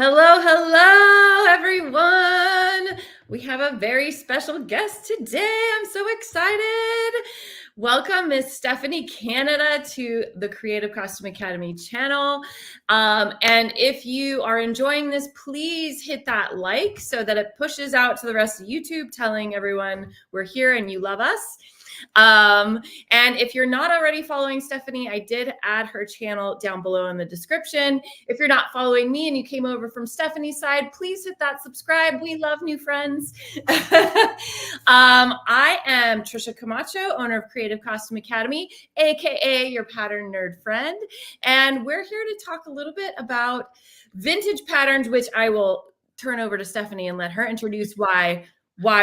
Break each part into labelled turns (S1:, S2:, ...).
S1: Hello, hello, everyone. We have a very special guest today. I'm so excited. Welcome, Miss Stephanie Canada, to the Creative Costume Academy channel. And if you are enjoying this, please hit that like so that it pushes out to the rest of YouTube, telling everyone we're here and you love us. And if you're not already following Stephanie, I did add her channel down below in the description. If you're not following me and you came over from Stephanie's side, please hit that subscribe. We love new friends. I am Trisha Camacho, owner of Creative Costume Academy, aka your pattern nerd friend. And we're here to talk a little bit about vintage patterns, which I will turn over to Stephanie and let her introduce why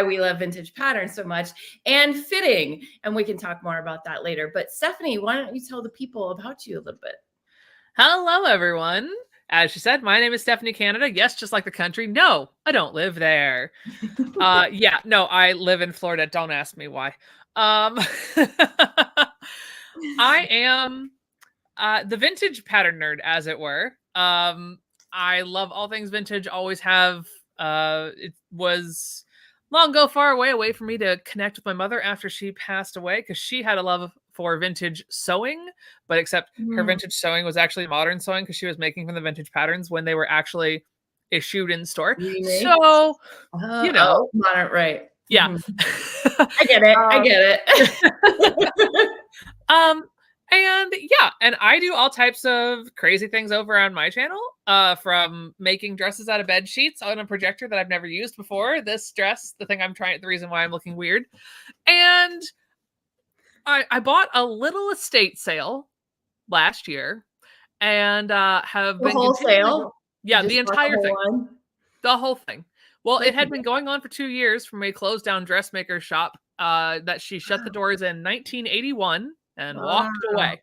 S1: we love vintage patterns so much, and fitting. And we can talk more about that later. But Stephanie, why don't you tell the people about you a little bit?
S2: Hello, everyone. As she said, my name is Stephanie Canada. Yes, just like the country. No, I don't live there. I live in Florida. Don't ask me why. I am the vintage pattern nerd, as it were. I love all things vintage, always have. It was long ago, far away for me to connect with my mother after she passed away, because she had a love for vintage sewing, but except her vintage sewing was actually modern sewing, because she was making from the vintage patterns when they were actually issued in store.
S1: Really?
S2: So,
S1: modern, right?
S2: Yeah.
S1: I get it.
S2: And I do all types of crazy things over on my channel, from making dresses out of bed sheets on a projector that I've never used before. This dress, the reason why I'm looking weird. And I bought a little estate sale last year, and have been
S1: wholesale.
S2: Yeah, the entire thing. The whole thing. Well, it had been going on for 2 years from a closed down dressmaker shop that she shut the doors in 1981 and walked away.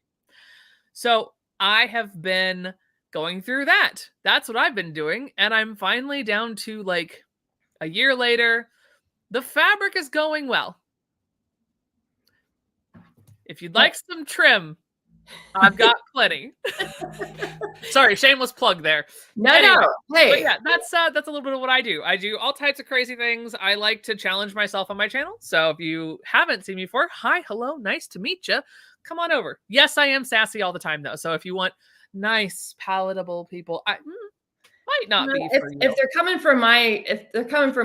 S2: So I have been going through that. That's what I've been doing. And I'm finally down to like a year later. The fabric is going well. If you'd like some trim, I've got plenty. Sorry, shameless plug there.
S1: No. Hey.
S2: But yeah, that's a little bit of what I do. I do all types of crazy things. I like to challenge myself on my channel. So if you haven't seen me before, hi, hello, nice to meet you. Come on over. Yes, I am sassy all the time though. So if you want nice, palatable people, I might not be for you.
S1: If they're coming from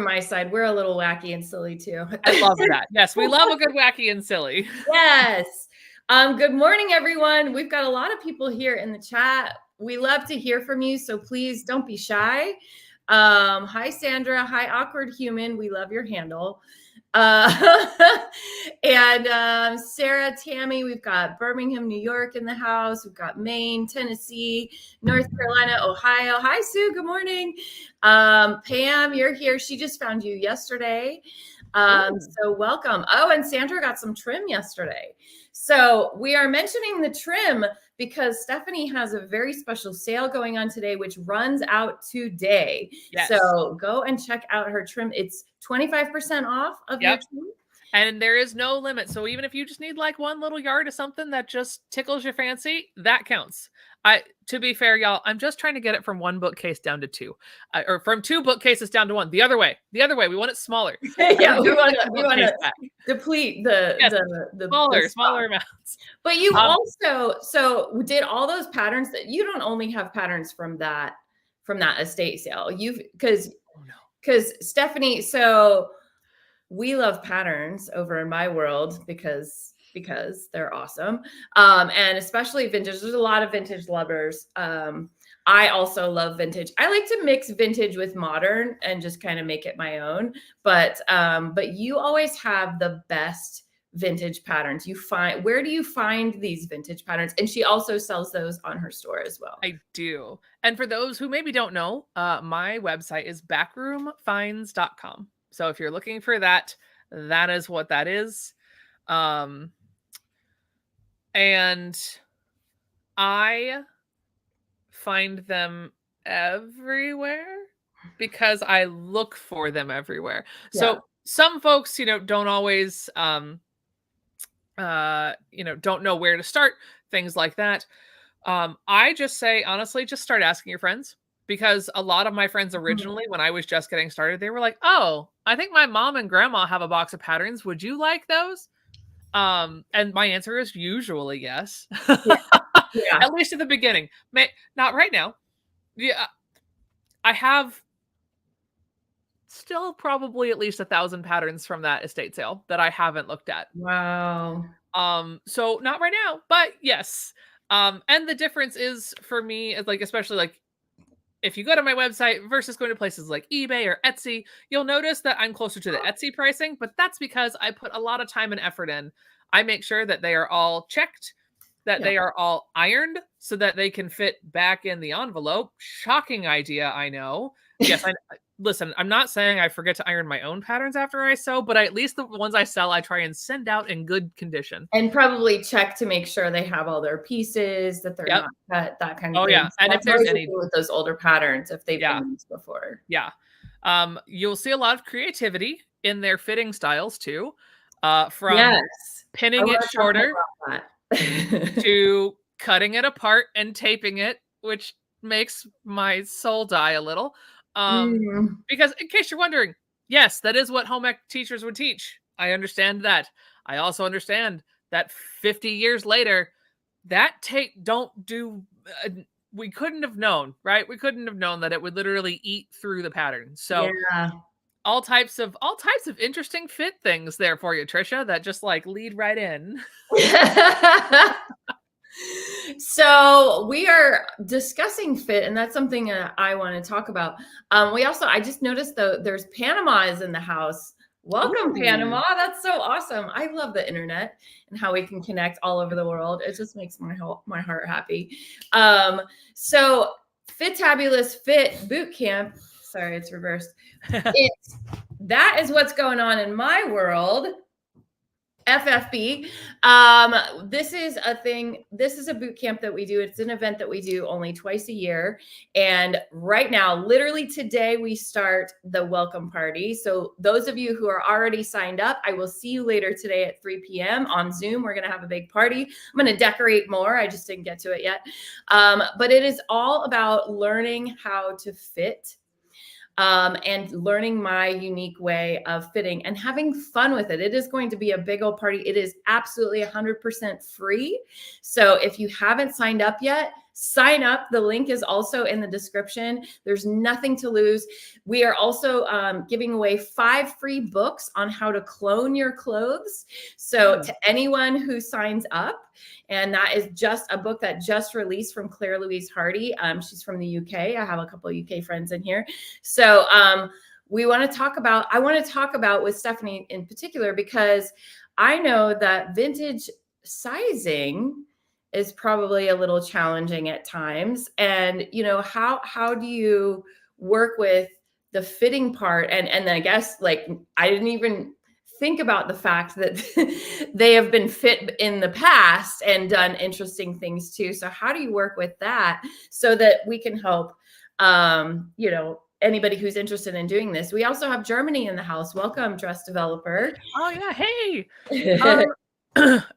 S1: my side, we're a little wacky and silly too.
S2: I love that. Yes, we love a good wacky and silly.
S1: Yes. Good morning, everyone. We've got a lot of people here in the chat. We love to hear from you, so please don't be shy. Hi, Sandra. Hi, Awkward Human. We love your handle. And Sarah, Tammy, we've got Birmingham, New York in the house. We've got Maine, Tennessee, North Carolina, Ohio. Hi, Sue. Good morning. Pam, you're here. She just found you yesterday. So welcome. Oh, and Sandra got some trim yesterday. So we are mentioning the trim because Stephanie has a very special sale going on today, which runs out today.
S2: Yes.
S1: So go and check out her trim. It's 25% off of your trim.
S2: And there is no limit. So even if you just need like one little yard of something that just tickles your fancy, that counts. To be fair, y'all, I'm just trying to get it from one bookcase down to two, or from two bookcases down to one. The other way. We want it smaller.
S1: Yeah, we want to deplete the
S2: smaller amounts.
S1: But you also did all those patterns that you don't only have patterns from that estate sale. Because Stephanie, so we love patterns over in my world because they're awesome. And especially vintage. There's a lot of vintage lovers. I also love vintage. I like to mix vintage with modern and just kind of make it my own. But you always have the best vintage patterns. Where do you find these vintage patterns? And she also sells those on her store as well.
S2: I do. And for those who maybe don't know, my website is backroomfinds.com. So if you're looking for that, that is what that is. And I find them everywhere because I look for them everywhere. Yeah. So some folks, don't always, don't know where to start, things like that. I just say, honestly, just start asking your friends. because a lot of my friends originally, when I was just getting started, they were like, "Oh, I think my mom and grandma have a box of patterns. Would you like those?" And my answer is usually yes.
S1: Yeah. Yeah.
S2: At least at the beginning. Not right now. Yeah, I have still probably at least 1,000 patterns from that estate sale that I haven't looked at.
S1: Wow.
S2: So not right now, but yes. And the difference is for me, is like, especially like if you go to my website versus going to places like eBay or Etsy, you'll notice that I'm closer to the Etsy pricing, but that's because I put a lot of time and effort in. I make sure that they are all checked, that they are all ironed so that they can fit back in the envelope. Shocking idea, I know. Yes, listen, I'm not saying I forget to iron my own patterns after I sew, but at least the ones I sell, I try and send out in good condition.
S1: And probably check to make sure they have all their pieces, that they're not cut, that kind of thing.
S2: Yeah. And
S1: that's
S2: if there's any
S1: with those older patterns, if they've been used before.
S2: Yeah. You'll see a lot of creativity in their fitting styles too. From pinning it shorter to cutting it apart and taping it, which makes my soul die a little. Because in case you're wondering, yes, that is what home ec teachers would teach. I understand that. I also understand that 50 years later, that tape don't do. We couldn't have known, right? We couldn't have known that it would literally eat through the pattern. So all types of interesting fit things there for you, Trisha, that just like lead right in.
S1: So we are discussing fit, and that's something I want to talk about. I just noticed though, there's Panamas in the house. Welcome, Panama. That's so awesome. I love the internet and how we can connect all over the world. It just makes my heart happy. So Fitabulous Fit Boot Camp. Sorry, it's reversed. That is what's going on in my world. FFB. This is a thing. This is a boot camp that we do. It's an event that we do only twice a year. And right now, literally today, we start the welcome party. So those of you who are already signed up, I will see you later today at 3 p.m. on Zoom. We're going to have a big party. I'm going to decorate more. I just didn't get to it yet. But it is all about learning how to fit. And learning my unique way of fitting and having fun with it. It is going to be a big old party. It is absolutely 100% free. So if you haven't signed up yet, sign up. The link is also in the description. There's nothing to lose. We are also giving away 5 free books on how to clone your clothes. So to anyone who signs up, and that is just a book that just released from Claire Louise Hardy. She's from the UK. I have a couple of UK friends in here. So I want to talk about with Stephanie in particular, because I know that vintage sizing is probably a little challenging at times. And, you know, how do you work with the fitting part? And I guess, like, I didn't even think about the fact that they have been fit in the past and done interesting things too. So how do you work with that so that we can help, you know, anybody who's interested in doing this? We also have Germany in the house. Welcome, dress developer.
S2: Oh yeah. Hey.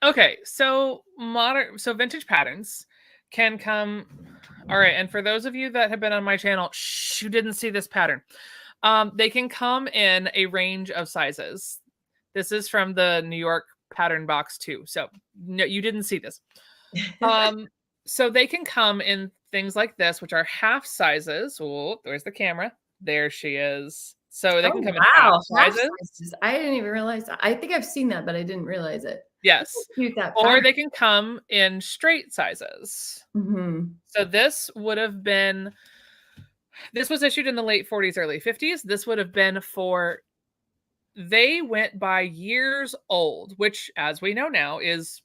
S2: Okay. So vintage patterns can come. All right. And for those of you that have been on my channel, you didn't see this pattern. They can come in a range of sizes. This is from the New York pattern box too. So no, you didn't see this. So they can come in things like this, which are half sizes. Oh, there's the camera. There she is. So they can come in half sizes.
S1: I didn't even realize that. I think I've seen that, but I didn't realize it.
S2: Yes. Or they can come in straight sizes. So this was issued in the late 40s, early 50s. This would have been for, they went by years old, which, as we know now, is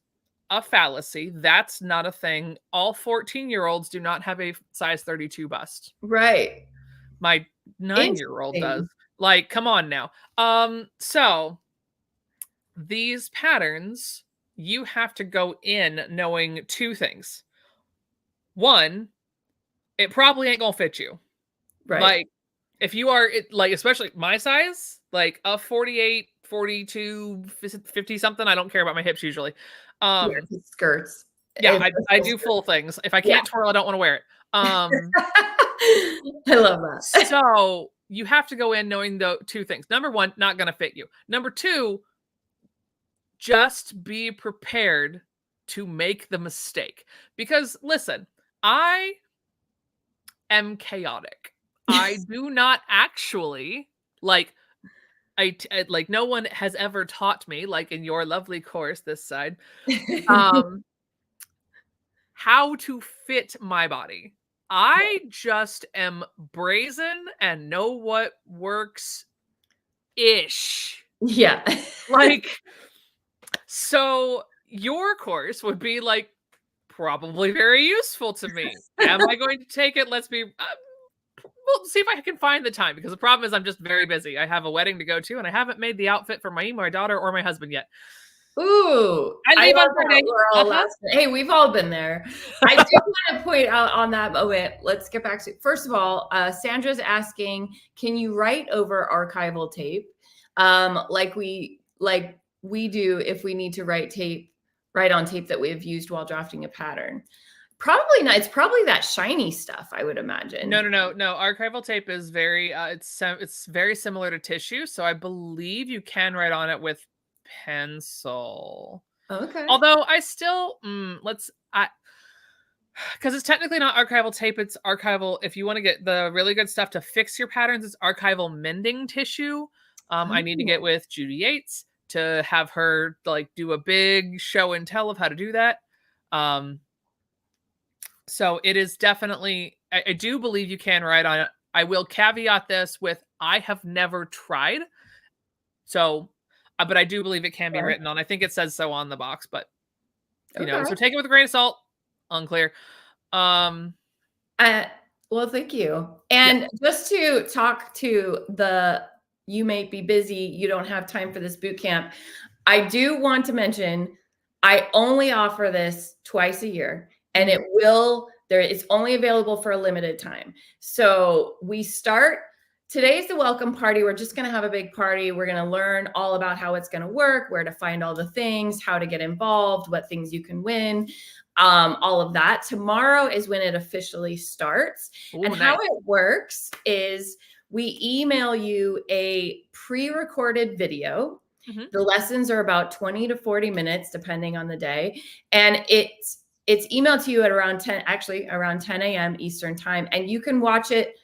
S2: a fallacy. That's not a thing. All 14-year-olds do not have a size 32 bust.
S1: Right.
S2: My 9-year-old does. Like, come on now. So these patterns, you have to go in knowing 2 things. One, it probably ain't gonna fit you.
S1: Right.
S2: Like, if you are, like, especially my size, like a 48, 42, 50 something, I don't care about my hips usually.
S1: Skirts.
S2: Yeah, I do full things. If I can't twirl, I don't want to wear it.
S1: I love that.
S2: So you have to go in knowing the two things. Number one, not going to fit you. Number two, just be prepared to make the mistake. Because listen, I am chaotic. I do not actually like like no one has ever taught me, like in your lovely course this side, how to fit my body. I just am brazen and know what works ish.
S1: Yeah.
S2: Like, so your course would be like probably very useful to me. Am I going to take it? Let's be we'll see if I can find the time, because the problem is I'm just very busy. I have a wedding to go to and I haven't made the outfit for my daughter or my husband yet.
S1: Ooh,
S2: I leave on Friday.
S1: We're all last minute. Hey, we've all been there. I do want to point out on that moment. Let's get back to, first of all, Sandra's asking, can you write over archival tape? Like we do if we need to write on tape that we've used while drafting a pattern. Probably not. It's probably that shiny stuff, I would imagine.
S2: No. Archival tape is very it's very similar to tissue, so I believe you can write on it with pencil.
S1: Okay.
S2: Although I still because it's technically not archival tape, it's archival. If you want to get the really good stuff to fix your patterns, it's archival mending tissue. I need to get with Judy Yates to have her like do a big show and tell of how to do that. So it is definitely, I do believe you can write on it. I will caveat this with, I have never tried. So, but I do believe it can be written on. I think it says so on the box, but you know, so take it with a grain of salt. Unclear.
S1: Well, thank you. And just to talk to you may be busy, you don't have time for this boot camp. I do want to mention, I only offer this twice a year, and it's only available for a limited time. So today's the welcome party. We're just going to have a big party. We're going to learn all about how it's going to work, where to find all the things, how to get involved, what things you can win, all of that. Tomorrow is when it officially starts. Ooh, and nice. How it works is we email you a pre-recorded video. Mm-hmm. The lessons are about 20 to 40 minutes, depending on the day. And it's emailed to you at around 10 a.m. Eastern time. And you can watch it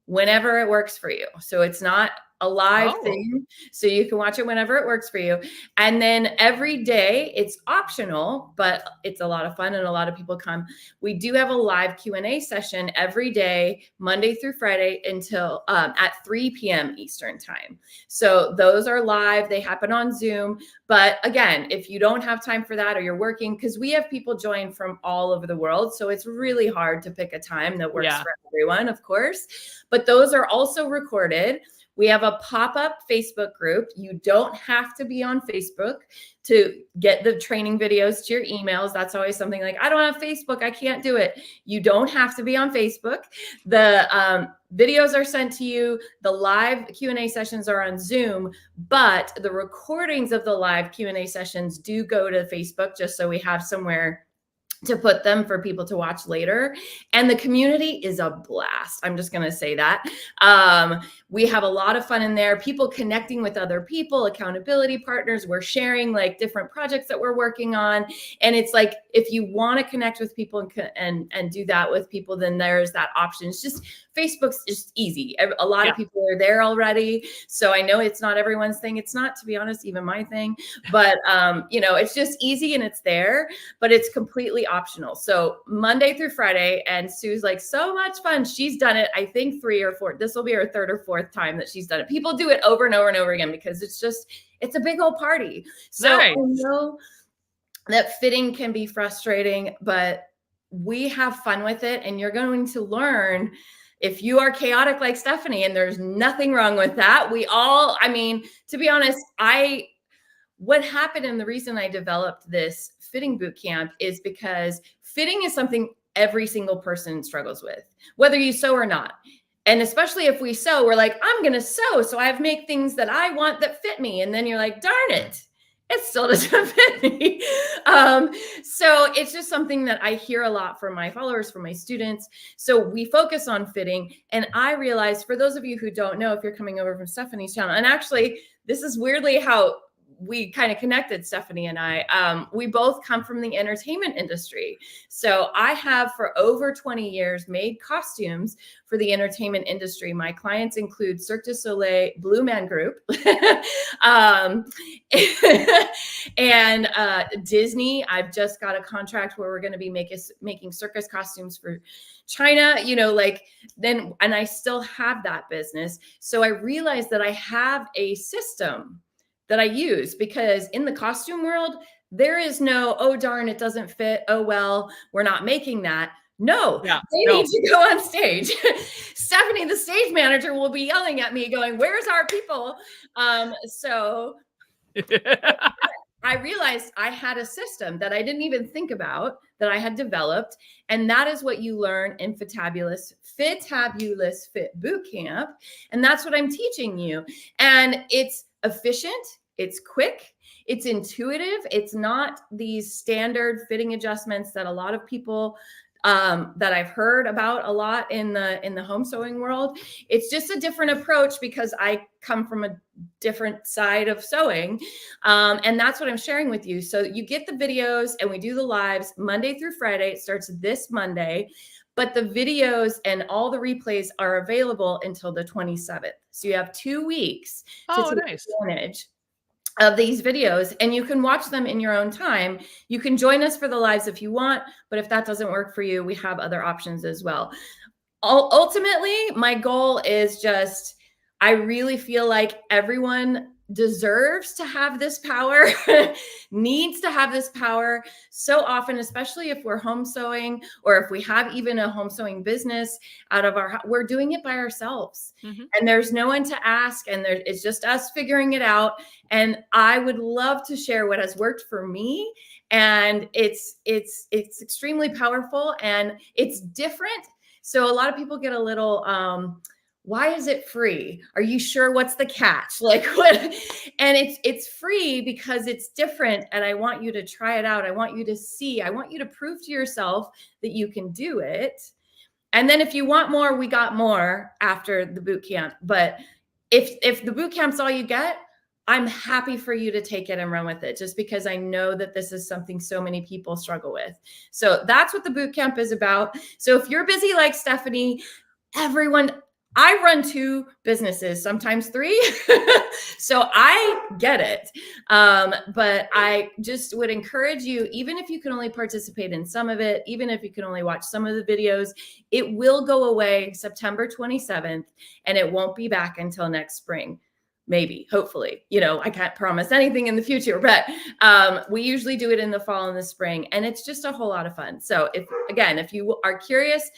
S1: whenever it works for you. So it's not a live thing. So you can watch it whenever it works for you. And then every day, it's optional, but it's a lot of fun and a lot of people come. We do have a live Q&A session every day, Monday through Friday, until at 3 p.m. Eastern time. So those are live. They happen on Zoom. But again, if you don't have time for that, or you're working, because we have people join from all over the world. So it's really hard to pick a time that works for everyone, of course. But those are also recorded. We have a pop-up Facebook group. You don't have to be on Facebook to get the training videos to your emails. That's always something like, I don't have Facebook, I can't do it. You don't have to be on Facebook. The videos are sent to you. The live Q&A sessions are on Zoom, but the recordings of the live Q&A sessions do go to Facebook, just so we have somewhere to put them for people to watch later. And the community is a blast. I'm just going to say that. We have a lot of fun in there, people connecting with other people, accountability partners. We're sharing like different projects that we're working on. And it's like, if you want to connect with people and do that with people, then there's that option. It's just, Facebook's just easy. A lot of people are there already. So I know it's not everyone's thing. It's not, to be honest, even my thing, but it's just easy and it's there, but it's completely optional. So Monday through Friday, and Sue's like, so much fun. She's done it, I think 3 or 4. This will be her 3rd or 4th time that she's done it. People do it over and over and over again because it's a big old party. So nice. I know that fitting can be frustrating, but we have fun with it, and you're going to learn. If you are chaotic like Stephanie, and there's nothing wrong with that, to be honest, what happened, and the reason I developed this fitting boot camp is because fitting is something every single person struggles with, whether you sew or not. And especially if we sew, we're like, I'm going to sew, so I make things that I want that fit me. And then you're like, darn it, it still doesn't fit me. So it's just something that I hear a lot from my followers, from my students. So we focus on fitting. And I realized, for those of you who don't know, if you're coming over from Stephanie's channel, and actually this is weirdly how we kind of connected, Stephanie and I. We both come from the entertainment industry. So I have for over 20 years made costumes for the entertainment industry. My clients include Cirque du Soleil, Blue Man Group, and Disney. I've just got a contract where we're going to be making circus costumes for China, and I still have that business. So I realized that I have a system that I use, because in the costume world, there is no, oh, darn, it doesn't fit. Oh, well, we're not making that. No, they need to go on stage. Stephanie, the stage manager, will be yelling at me going, where's our people? So I realized I had a system that I didn't even think about, that I had developed. And that is what you learn in Fitabulous Fit Bootcamp. And that's what I'm teaching you. And it's efficient, it's quick, it's intuitive. It's not these standard fitting adjustments that a lot of people that I've heard about a lot in the home sewing world. It's just a different approach, because I come from a different side of sewing. And that's what I'm sharing with you. So you get the videos, and we do the lives Monday through Friday. It starts this Monday, but the videos and all the replays are available until the 27th. So you have 2 weeks to take advantage of these videos, and you can watch them in your own time. You can join us for the lives if you want, but if that doesn't work for you, we have other options as well. Ultimately, my goal is just, I really feel like everyone deserves to have this power, needs to have this power so often, especially if we're home sewing, or if we have even a home sewing business out of we're doing it by ourselves. And there's no one to ask, and it's just us figuring it out. And I would love to share what has worked for me. And it's extremely powerful, and it's different. So a lot of people get a little, why is it free? Are you sure? What's the catch? Like what? And it's free because it's different. And I want you to try it out. I want you to see, I want you to prove to yourself that you can do it. And then if you want more, we got more after the boot camp. But if the boot camp's all you get, I'm happy for you to take it and run with it, just because I know that this is something so many people struggle with. So that's what the boot camp is about. So if you're busy like Stephanie, I run 2 businesses, sometimes 3. So I get it. But I just would encourage you, even if you can only participate in some of it, even if you can only watch some of the videos, it will go away September 27th, and it won't be back until next spring. Maybe, hopefully, I can't promise anything in the future, but we usually do it in the fall and the spring, and it's just a whole lot of fun. So if you are curious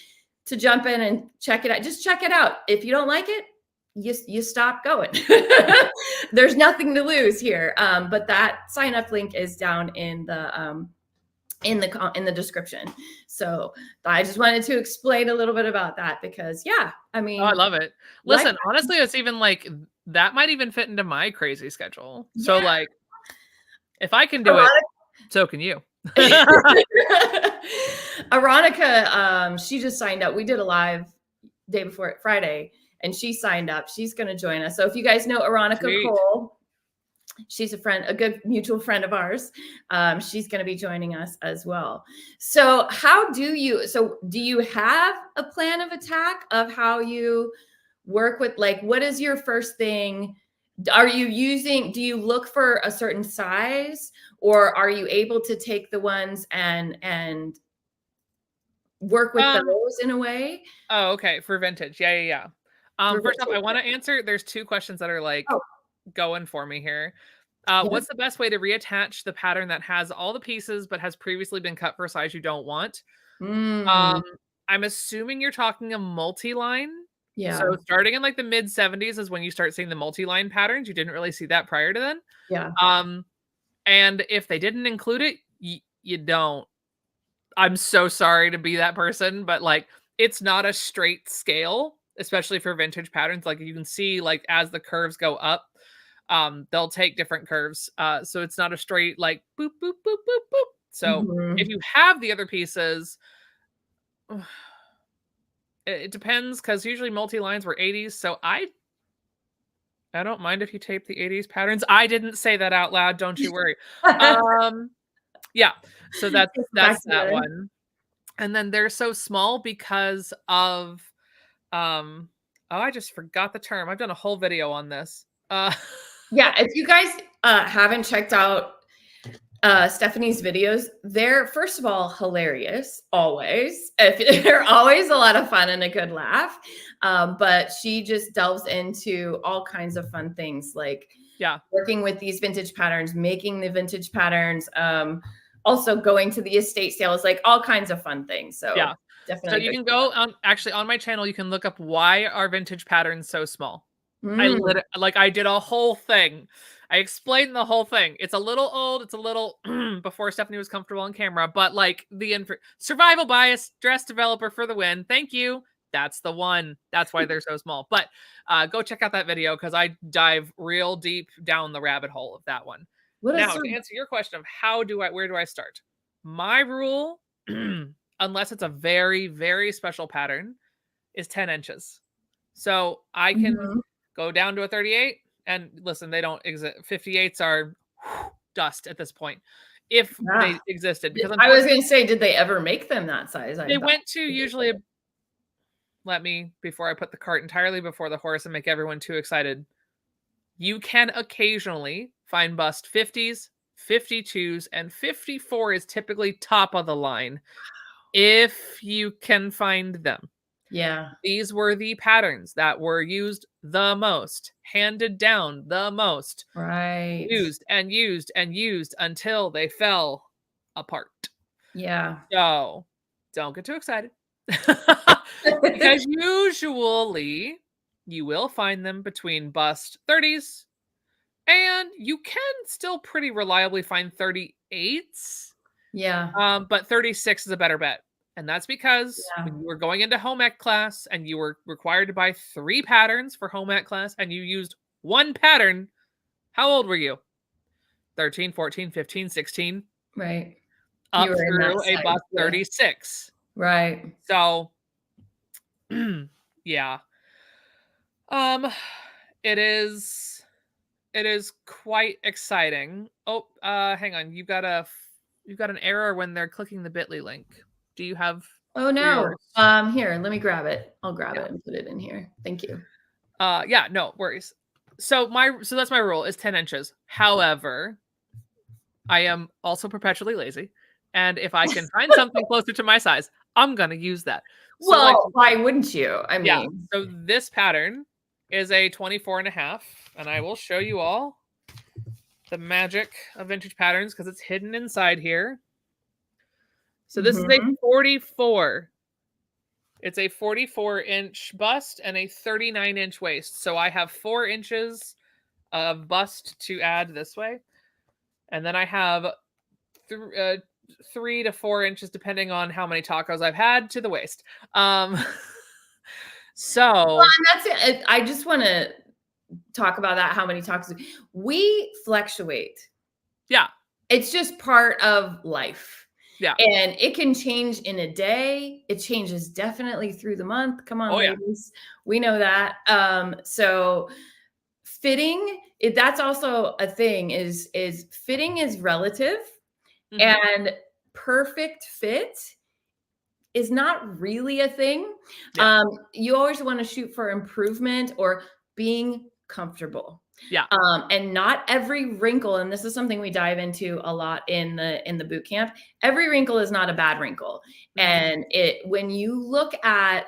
S1: to jump in and check it out, just check it out. If you don't like it, you stop going. There's nothing to lose here. But that sign up link is down in the description. So I just wanted to explain a little bit about that, because I mean,
S2: I love it. Listen, honestly, it's even like that might even fit into my crazy schedule. Yeah. So like, if I can do it, so can you.
S1: Aronica, she just signed up. We did a live day before Friday, and she signed up. She's going to join us. So if you guys know Aronica Cole, she's a good mutual friend of ours. She's going to be joining us as well. So do you have a plan of attack of how you work with, like, what is your first thing? Do you look for a certain size, or are you able to take the ones and work with those in a way?
S2: Oh, okay. For vintage. Yeah. First off, I want to answer, there's 2 questions that are like going for me here. What's the best way to reattach the pattern that has all the pieces but has previously been cut for a size you don't want? I'm assuming you're talking a multi-line. Yeah. So starting in like the mid 70s is when you start seeing the multi-line patterns. You didn't really see that prior to then.
S1: Yeah.
S2: And if they didn't include it, you don't. I'm so sorry to be that person, but like, it's not a straight scale, especially for vintage patterns. Like you can see, like as the curves go up, they'll take different curves. So it's not a straight like boop, boop, boop, boop, boop. So if you have the other pieces, it depends, because usually multi-lines were 80s. So I don't mind if you tape the 80s patterns. I didn't say that out loud. Don't you worry. Yeah. So that's that one. And then they're so small because of, oh, I just forgot the term. I've done a whole video on this.
S1: Yeah. If you guys haven't checked out Stephanie's videos, they're first of all hilarious, always. They're always a lot of fun and a good laugh. But she just delves into all kinds of fun things, like working with these vintage patterns, making the vintage patterns, also going to the estate sales, like all kinds of fun things. So
S2: yeah,
S1: definitely.
S2: So you can go on, actually on my channel, you can look up why are vintage patterns so small. I did a whole thing. I explained the whole thing. It's a little old. It's a little before Stephanie was comfortable on camera, but like the survival bias, dress developer for the win. Thank you. That's the one. That's why they're so small. But go check out that video, because I dive real deep down the rabbit hole of that one. Now, to answer your question of where do I start? My rule, unless it's a very, very special pattern, is 10 inches. So I can go down to a 38, and listen, they don't exist. 58s are dust at this point, if they existed. Because
S1: I was going to say, did they ever make them that size?
S2: They went to usually, before I put the cart entirely before the horse and make everyone too excited, you can occasionally find bust 50s, 52s, and 54 is typically top of the line if you can find them.
S1: Yeah.
S2: These were the patterns that were used the most, handed down the most.
S1: Right.
S2: Used and used and used until they fell apart.
S1: Yeah.
S2: So don't get too excited. Because usually you will find them between bust 30s, and you can still pretty reliably find 38s.
S1: Yeah.
S2: But 36 is a better bet. And that's because when you were going into home ec class and you were required to buy 3 patterns for home ec class and you used 1 pattern, how old were you? 13, 14, 15, 16?
S1: Right.
S2: Up through a bust 36.
S1: Right.
S2: So, yeah. It is quite exciting. Oh, hang on. You've got an error when they're clicking the bit.ly link. Do you have?
S1: Oh no. Here, let me grab it. I'll grab it and put it in here. Thank you.
S2: Yeah, no worries. So that's my rule, is 10 inches. However, I am also perpetually lazy, and if I can find something closer to my size, I'm gonna use that.
S1: So well, why wouldn't you? I mean,
S2: yeah. So this pattern is a 24.5, and I will show you all the magic of vintage patterns because it's hidden inside here. So this is a 44. It's a 44-inch bust and a 39-inch waist. So I have 4 inches of bust to add this way. And then I have 3 to 4 inches, depending on how many tacos I've had, to the waist. So
S1: well, that's it. I just want to talk about that. How many tacos we fluctuate.
S2: Yeah.
S1: It's just part of life.
S2: Yeah.
S1: And it can change in a day. It changes definitely through the month. Come on, ladies. Yeah. We know that. So fitting, that's also a thing, is fitting is relative, and perfect fit is not really a thing. Yeah. You always want to shoot for improvement or being comfortable.
S2: Yeah.
S1: And not every wrinkle, and this is something we dive into a lot in the boot camp. Every wrinkle is not a bad wrinkle. And when you look at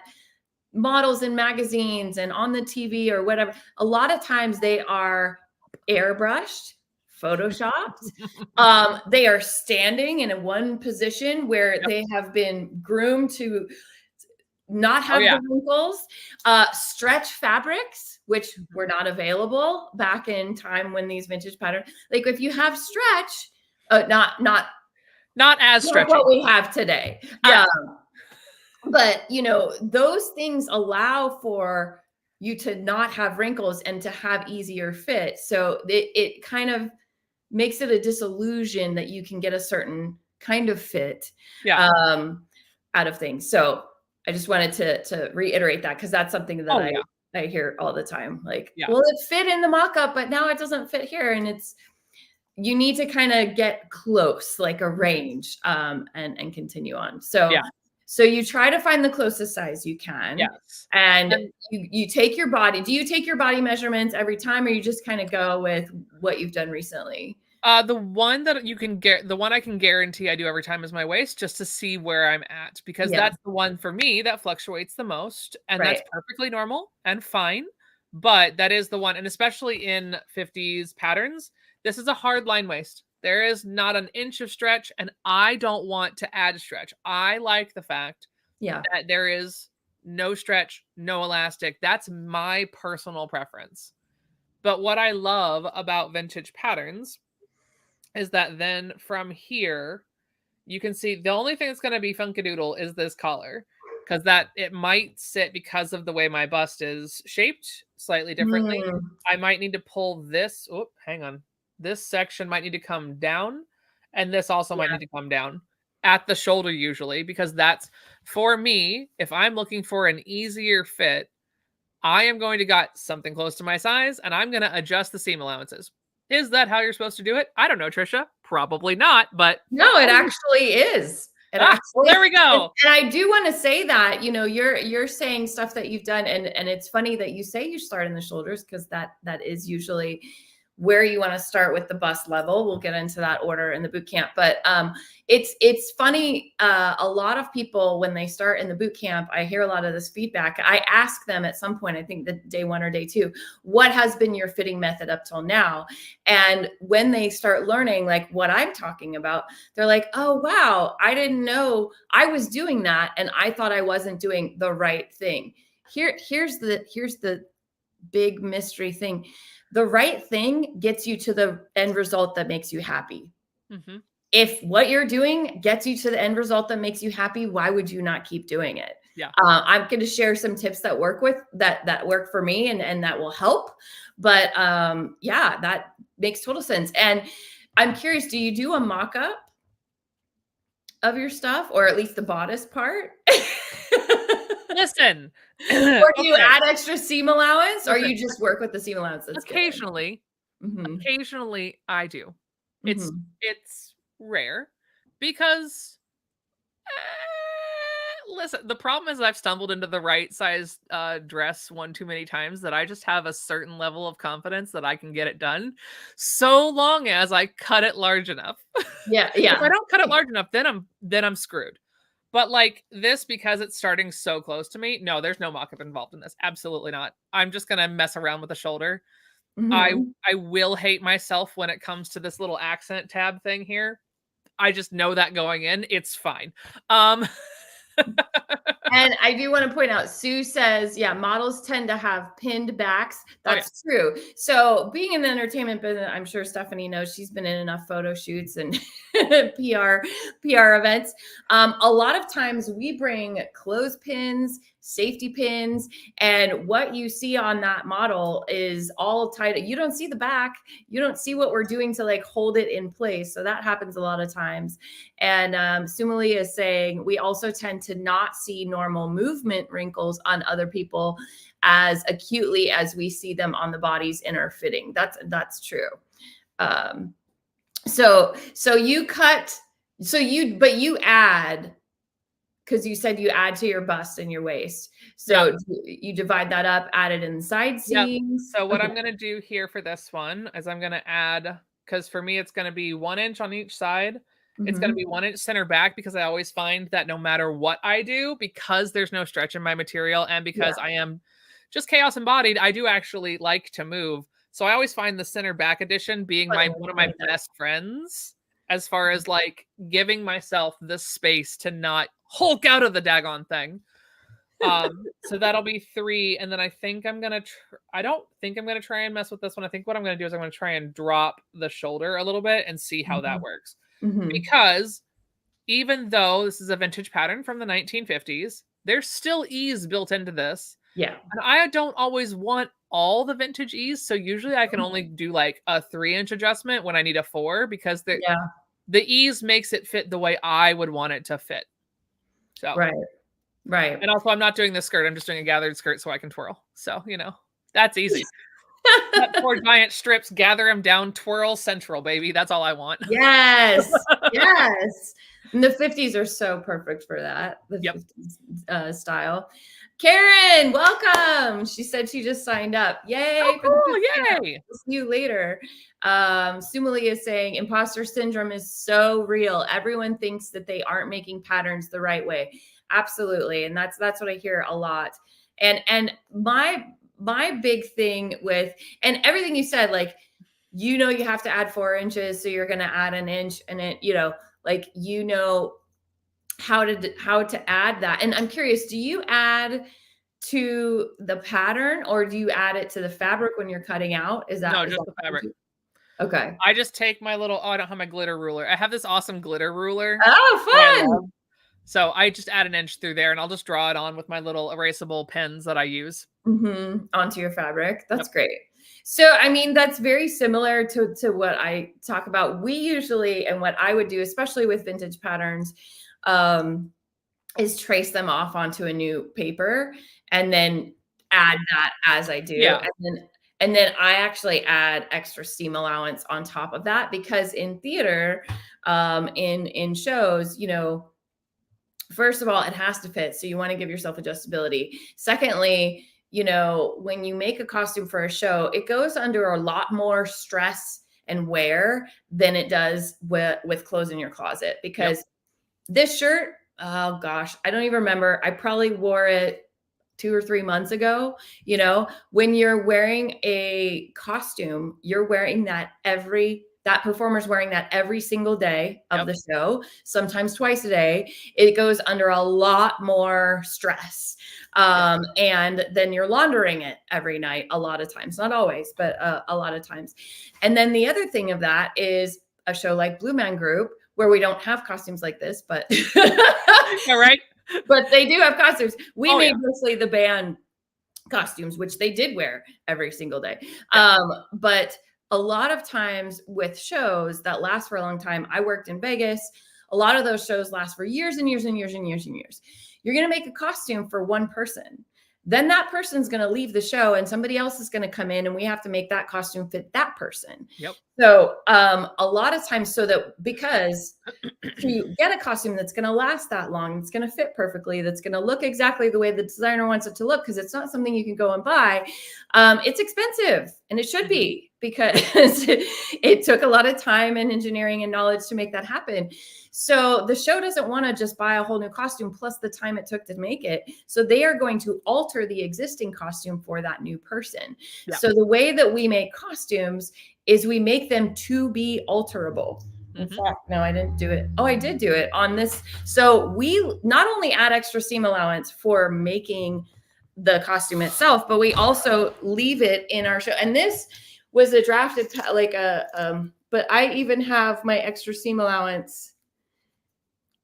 S1: models in magazines and on the TV or whatever, a lot of times they are airbrushed, photoshopped. They are standing in one position where they have been groomed to not have the wrinkles. Stretch fabrics, which were not available back in time when these vintage patterns, like if you have stretch, not as stretchy what we have today. Yeah. But those things allow for you to not have wrinkles and to have easier fit. So it kind of makes it a disillusion that you can get a certain kind of fit out of things. So I just wanted to reiterate that, because that's something that I hear all the time. Like, well, it fit in the mock-up, but now it doesn't fit here. And you need to kind of get close, like a range, and continue on. So you try to find the closest size you can.
S2: Yes.
S1: And you take your body. Do you take your body measurements every time, or you just kind of go with what you've done recently?
S2: The one that you can get, the one I can guarantee I do every time is my waist, just to see where I'm at, because that's the one for me that fluctuates the most, and that's perfectly normal and fine. But that is the one, and especially in 50s patterns, this is a hard line waist. There is not an inch of stretch, and I don't want to add stretch. I like the fact that there is no stretch, no elastic. That's my personal preference. But what I love about vintage patterns is that then from here, you can see the only thing that's going to be funkadoodle is this collar, because that it might sit, because of the way my bust is shaped slightly differently. I might need to pull this. Oh, hang on. This section might need to come down, and this also might need to come down at the shoulder usually, because that's, for me, if I'm looking for an easier fit, I am going to got something close to my size, and I'm going to adjust the seam allowances. Is that how you're supposed to do it? I don't know, Trisha. Probably not, but
S1: no, it actually is.
S2: Well, there we go.
S1: And I do want to say that, you're saying stuff that you've done, and it's funny that you say you start in the shoulders, because that is usually where you want to start with the bust level. We'll get into that order in the boot camp, but it's funny. A lot of people, when they start in the boot camp, I hear a lot of this feedback. I ask them at some point, I think the day 1 or day 2, what has been your fitting method up till now? And when they start learning like what I'm talking about, they're like, oh, wow, I didn't know I was doing that, and I thought I wasn't doing the right thing. Here's the big mystery thing. The right thing gets you to the end result that makes you happy. Mm-hmm. If what you're doing gets you to the end result that makes you happy, why would you not keep doing it?
S2: Yeah.
S1: I'm going to share some tips that work for me and that will help. But that makes total sense. And I'm curious, do you do a mock-up of your stuff, or at least the bodice part?
S2: Listen.
S1: Or do you add extra seam allowance, or you just work with the seam allowance?
S2: Occasionally I do. It's rare, because listen, the problem is I've stumbled into the right size dress one too many times, that I just have a certain level of confidence that I can get it done, so long as I cut it large enough.
S1: Yeah.
S2: If I don't cut it large enough, then I'm screwed. But like this, because it's starting so close to me, no, there's no mock-up involved in this. Absolutely not. I'm just going to mess around with the shoulder. I will hate myself when it comes to this little accent tab thing here. I just know that going in, it's fine.
S1: And I do want to point out, Sue says, models tend to have pinned backs. That's true. So being in the entertainment business, I'm sure Stephanie knows, she's been in enough photo shoots and PR events. A lot of times we bring clothespins, safety pins, and what you see on that model is all tied. You don't see the back. You don't see what we're doing to like hold it in place. So that happens a lot of times. And Sumali is saying we also tend to not see normal movement wrinkles on other people as acutely as we see them on the body's inner fitting. That's true. So you cut, but you add, because you said you add to your bust and your waist. So you divide that up, add it in side seams.
S2: So what I'm going to do here for this one is I'm going to add, because for me, it's going to be 1 inch on each side. It's going to be 1 inch center back, because I always find that no matter what I do, because there's no stretch in my material, and because I am just chaos embodied, I do actually like to move. So I always find the center back edition being one of my best friends, as far as like giving myself the space to not Hulk out of the daggone thing. So that'll be 3. And then I think I'm going to, I don't think I'm going to try and mess with this one. I think what I'm going to do is I'm going to try and drop the shoulder a little bit and see how that works. Because even though this is a vintage pattern from the 1950s, there's still ease built into this.
S1: Yeah.
S2: And I don't always want all the vintage ease. So usually I can only do like a 3-inch adjustment when I need a 4, because the ease makes it fit the way I would want it to fit. So
S1: right.
S2: And also I'm not doing the skirt. I'm just doing a gathered skirt so I can twirl. So, that's easy. Cut 4 giant strips, gather them down, twirl central, baby. That's all I want.
S1: Yes. Yes. And the 50s are so perfect for that. The 50s style. Karen, welcome. She said she just signed up. Yay.
S2: Oh, cool. Yay.
S1: We'll see you later. Sumali is saying imposter syndrome is so real. Everyone thinks that they aren't making patterns the right way. Absolutely. And that's what I hear a lot. And my big thing with, and everything you said, like, you have to add 4 inches, so you're going to add an inch, and it, like, how to add that. And I'm curious, do you add to the pattern, or do you add it to the fabric when you're cutting out? Is that
S2: just the fabric?
S1: Okay.
S2: I just take my little, I don't have my glitter ruler. I have this awesome glitter ruler.
S1: Oh, fun.
S2: So I just add an inch through there, and I'll just draw it on with my little erasable pens that I use.
S1: Onto your fabric. That's great. So, I mean, that's very similar to what I talk about. We usually, and what I would do, especially with vintage patterns, is trace them off onto a new paper and then add that as I do.
S2: Yeah.
S1: And then I actually add extra seam allowance on top of that, because in theater, in shows, first of all, it has to fit. So you want to give yourself adjustability. Secondly, when you make a costume for a show, it goes under a lot more stress and wear than it does with clothes in your closet. Because this shirt, oh gosh, I don't even remember. I probably wore it 2 or 3 months ago. When you're wearing a costume, you're wearing that that performer's wearing that every single day of the show, sometimes twice a day. It goes under a lot more stress. And then you're laundering it every night, a lot of times, not always, but a lot of times. And then the other thing of that is a show like Blue Man Group, where we don't have costumes like this, but
S2: all right.
S1: But they do have costumes. We made mostly the band costumes, which they did wear every single day. But a lot of times with shows that last for a long time, I worked in Vegas. A lot of those shows last for years and years and years and years and years. You're going to make a costume for one person. Then that person's going to leave the show and somebody else is going to come in, and we have to make that costume fit that person. So a lot of times, because to get a costume that's going to last that long, it's going to fit perfectly, that's going to look exactly the way the designer wants it to look, because it's not something you can go and buy. It's expensive, and it should be, because it took a lot of time and engineering and knowledge to make that happen. So the show doesn't want to just buy a whole new costume plus the time it took to make it. So they are going to alter the existing costume for that new person. So the way that we make costumes is we make them to be alterable. In fact, no, I didn't do it. Oh, I did do it on this. So we not only add extra seam allowance for making the costume itself, but we also leave it in our show. And this was a drafted, but I even have my extra seam allowance.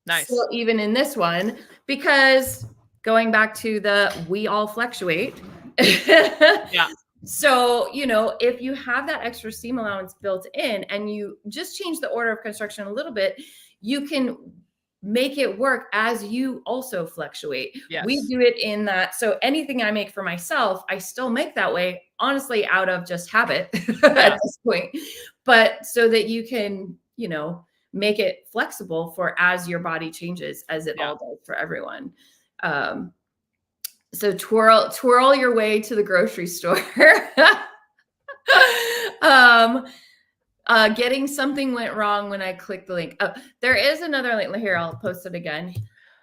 S2: Nice.
S1: So even in this one, because going back to we all fluctuate. So, if you have that extra seam allowance built in and you just change the order of construction a little bit, you can make it work as you also fluctuate. We do it in that. So anything I make for myself, I still make that way, honestly, out of just habit at this point. But so that you can, make it flexible for as your body changes, as it all does for everyone. So twirl your way to the grocery store. Getting something went wrong when I clicked the link. Oh, there is another link here. I'll post it again.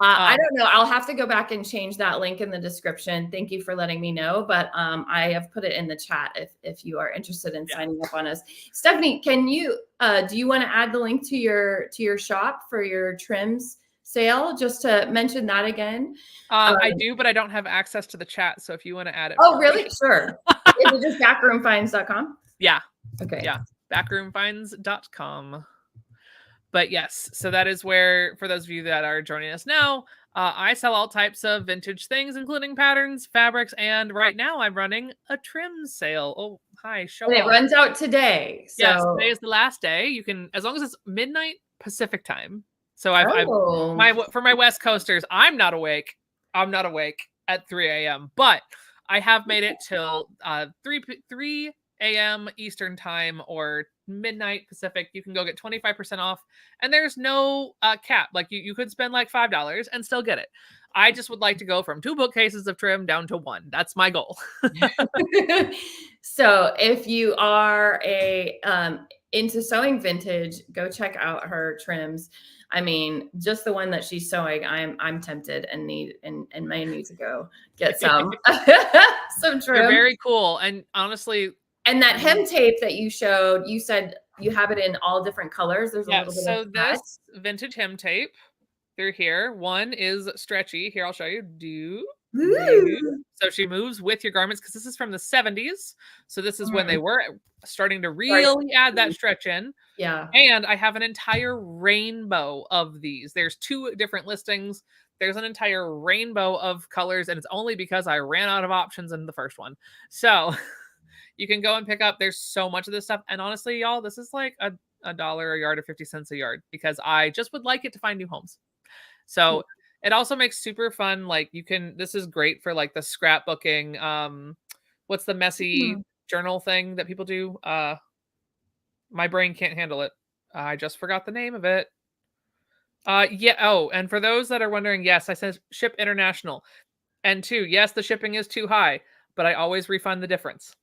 S1: I don't know. I'll have to go back and change that link in the description. Thank you for letting me know. But I have put it in the chat if you are interested in signing up on us. Stephanie, can you do you want to add the link to your shop for your trims sale? Just to mention that again.
S2: I do, but I don't have access to the chat. So if you want to add it.
S1: Oh, really? Sure. Is it just backroomfinds.com?
S2: Yeah.
S1: Okay.
S2: Yeah. Backroomfinds.com. But yes, so that is where, for those of you that are joining us now, I sell all types of vintage things, including patterns, fabrics, and right now I'm running a trim sale. Oh, hi, show
S1: And it
S2: off.
S1: runs out today.
S2: Yes,
S1: So
S2: today is the last day. You can, as long as it's midnight Pacific time. So
S1: oh,
S2: for my West Coasters, I'm not awake. I'm not awake at 3 a.m. But I have made it till 3 a.m. Eastern time or midnight Pacific. You can go get 25% off, and there's no cap. Like you could spend like $5 and still get it. I just would like to go from 2 bookcases of trim down to 1. That's my goal.
S1: So if you are into sewing vintage, go check out her trims. I mean, just the one that she's sewing, I'm tempted and may need to go get some some trim.
S2: They're very cool, and honestly,
S1: and that hem tape that you showed, you said you have it in all different colors. There's a little bit
S2: so
S1: of
S2: this vintage hem tape through here. One is stretchy. Here, I'll show you. So she moves with your garments because this is from the 70s. So this is when they were starting to really add that stretch in.
S1: Yeah.
S2: And I have an entire rainbow of these. There's 2 different listings. There's an entire rainbow of colors, and it's only because I ran out of options in the first one. So you can go and pick up. There's so much of this stuff. And honestly, y'all, this is like a dollar a yard or 50 cents a yard because I just would like it to find new homes. So it also makes super fun. Like this is great for like the scrapbooking. What's the messy journal thing that people do? My brain can't handle it. I just forgot the name of it. Yeah. Oh, and for those that are wondering, yes, I said ship international. And 2, yes, the shipping is too high, but I always refund the difference.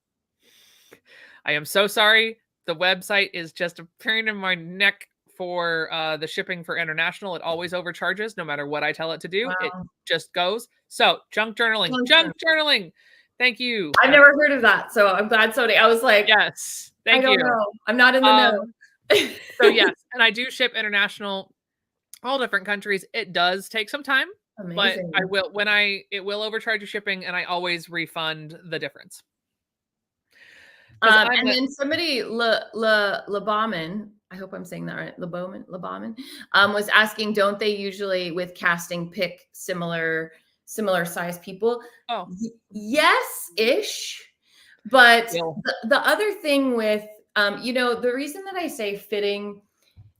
S2: I am so sorry. The website is just a pain in my neck for the shipping for international. It always overcharges no matter what I tell it to do. Wow. It just goes. So junk journaling. Thank you.
S1: I've never heard of that. So I'm glad Sony. I was like,
S2: yes, thank you.
S1: I don't know. I'm not in the know.
S2: So yes, and I do ship international, all different countries. It does take some time. Amazing. But I will it will overcharge your shipping, and I always refund the difference.
S1: And then somebody, Labaman, I hope I'm saying that right, Labaman, was asking, don't they usually with casting pick similar size people?
S2: Oh,
S1: yes-ish. But the other thing with, the reason that I say fitting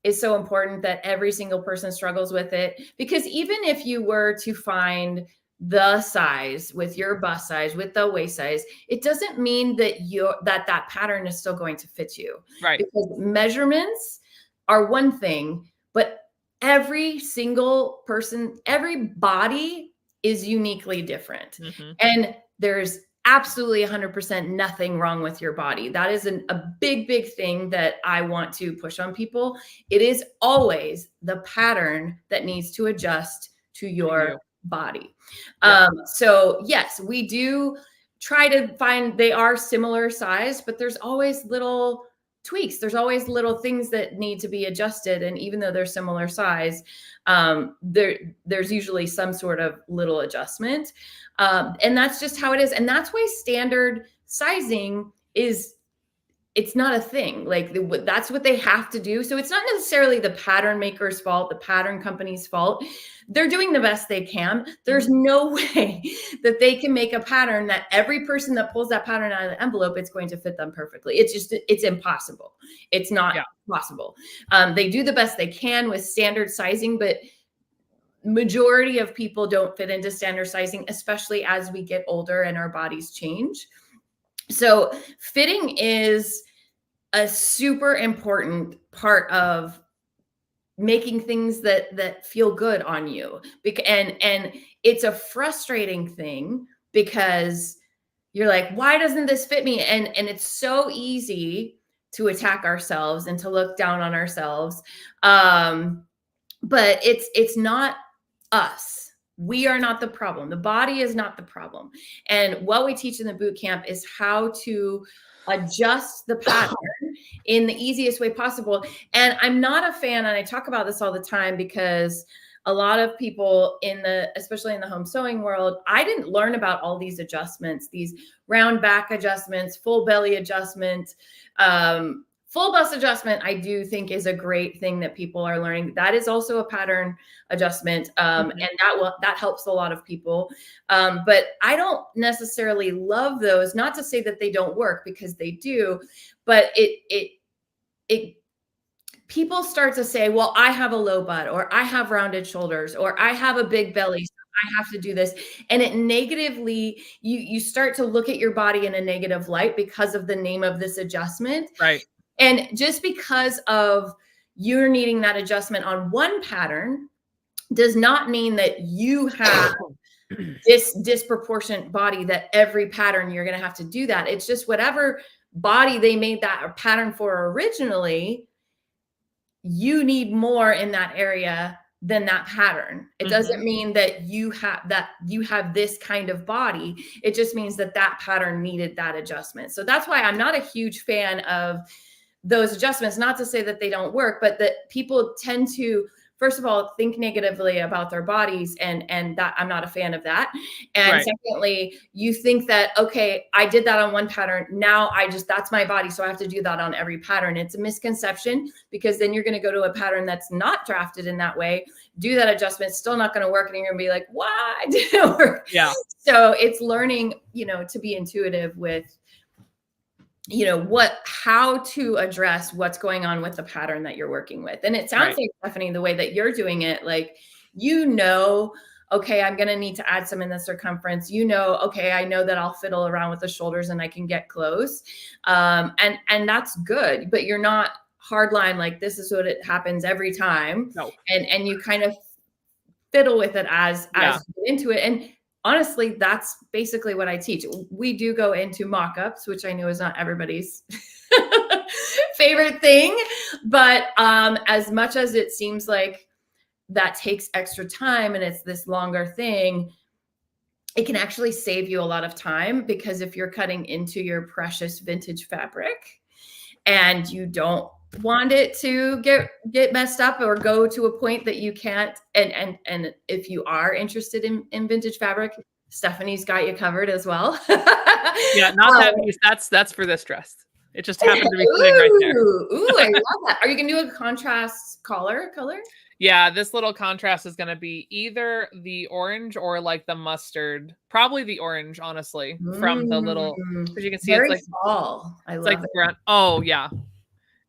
S1: is so important, that every single person struggles with it, because even if you were to find the size with your bust size, with the waist size, it doesn't mean that that pattern is still going to fit you.
S2: Right.
S1: Because measurements are one thing, but every single person, every body is uniquely different. And there's absolutely 100% nothing wrong with your body. That is a big, big thing that I want to push on people. It is always the pattern that needs to adjust to your body. So yes, we do try to find, they are similar size, but there's always little tweaks. There's always little things that need to be adjusted. And even though they're similar size, there's usually some sort of little adjustment. And that's just how it is. And that's why standard sizing it's not a thing. Like that's what they have to do. So it's not necessarily the pattern maker's fault, the pattern company's fault. They're doing the best they can. There's no way that they can make a pattern that every person that pulls that pattern out of the envelope, it's going to fit them perfectly. It's impossible. It's not possible. They do the best they can with standard sizing, but majority of people don't fit into standard sizing, especially as we get older and our bodies change. So fitting is a super important part of making things that feel good on you. And it's a frustrating thing because you're like, why doesn't this fit me? And it's so easy to attack ourselves and to look down on ourselves. But it's not us. We are not the problem. The body is not the problem. And what we teach in the boot camp is how to adjust the pattern in the easiest way possible. And I'm not a fan, and I talk about this all the time, because a lot of people especially in the home sewing world, I didn't learn about all these adjustments, these round back adjustments, full belly adjustment, full bust adjustment, I do think is a great thing that people are learning. That is also a pattern adjustment. And that helps a lot of people. But I don't necessarily love those, not to say that they don't work, because they do, but people start to say, well, I have a low butt, or I have rounded shoulders, or I have a big belly, so I have to do this. And it negatively, you start to look at your body in a negative light because of the name of this adjustment.
S2: Right.
S1: And just because of you're needing that adjustment on one pattern does not mean that you have this disproportionate body that every pattern you're going to have to do that. It's just whatever body they made that pattern for originally, you need more in that area than that pattern. It doesn't mean that you have this kind of body. It just means that that pattern needed that adjustment. So that's why I'm not a huge fan of those adjustments, not to say that they don't work, but that people tend to, first of all, think negatively about their bodies, and that I'm not a fan of that. And secondly, you think that, okay, I did that on one pattern. Now that's my body. So I have to do that on every pattern. It's a misconception, because then you're going to go to a pattern that's not drafted in that way, do that adjustment, still not going to work. And you're going to be like, why didn't it work?
S2: Yeah.
S1: So it's learning, to be intuitive with, how to address what's going on with the pattern that you're working with. And it sounds like, Stephanie, the way that you're doing it, like, okay, I'm going to need to add some in the circumference, okay, I know that I'll fiddle around with the shoulders and I can get close. And that's good, but you're not hardline, like this is what it happens every time.
S2: No.
S1: And you kind of fiddle with it as you get into it. And honestly, that's basically what I teach. We do go into mock-ups, which I know is not everybody's favorite thing, but as much as it seems like that takes extra time and it's this longer thing, it can actually save you a lot of time, because if you're cutting into your precious vintage fabric and you don't want it to get messed up or go to a point that you can't, and if you are interested in vintage fabric, Stephanie's got you covered as well.
S2: Yeah, not that piece. That's for this dress. It just happened to be sitting right there.
S1: Ooh, I love that. Are you gonna do a contrast color?
S2: Yeah, this little contrast is gonna be either the orange or like the mustard. Probably the orange, honestly, from the little, because you can see
S1: very
S2: it's like
S1: fall. I love it.
S2: brown. Oh yeah.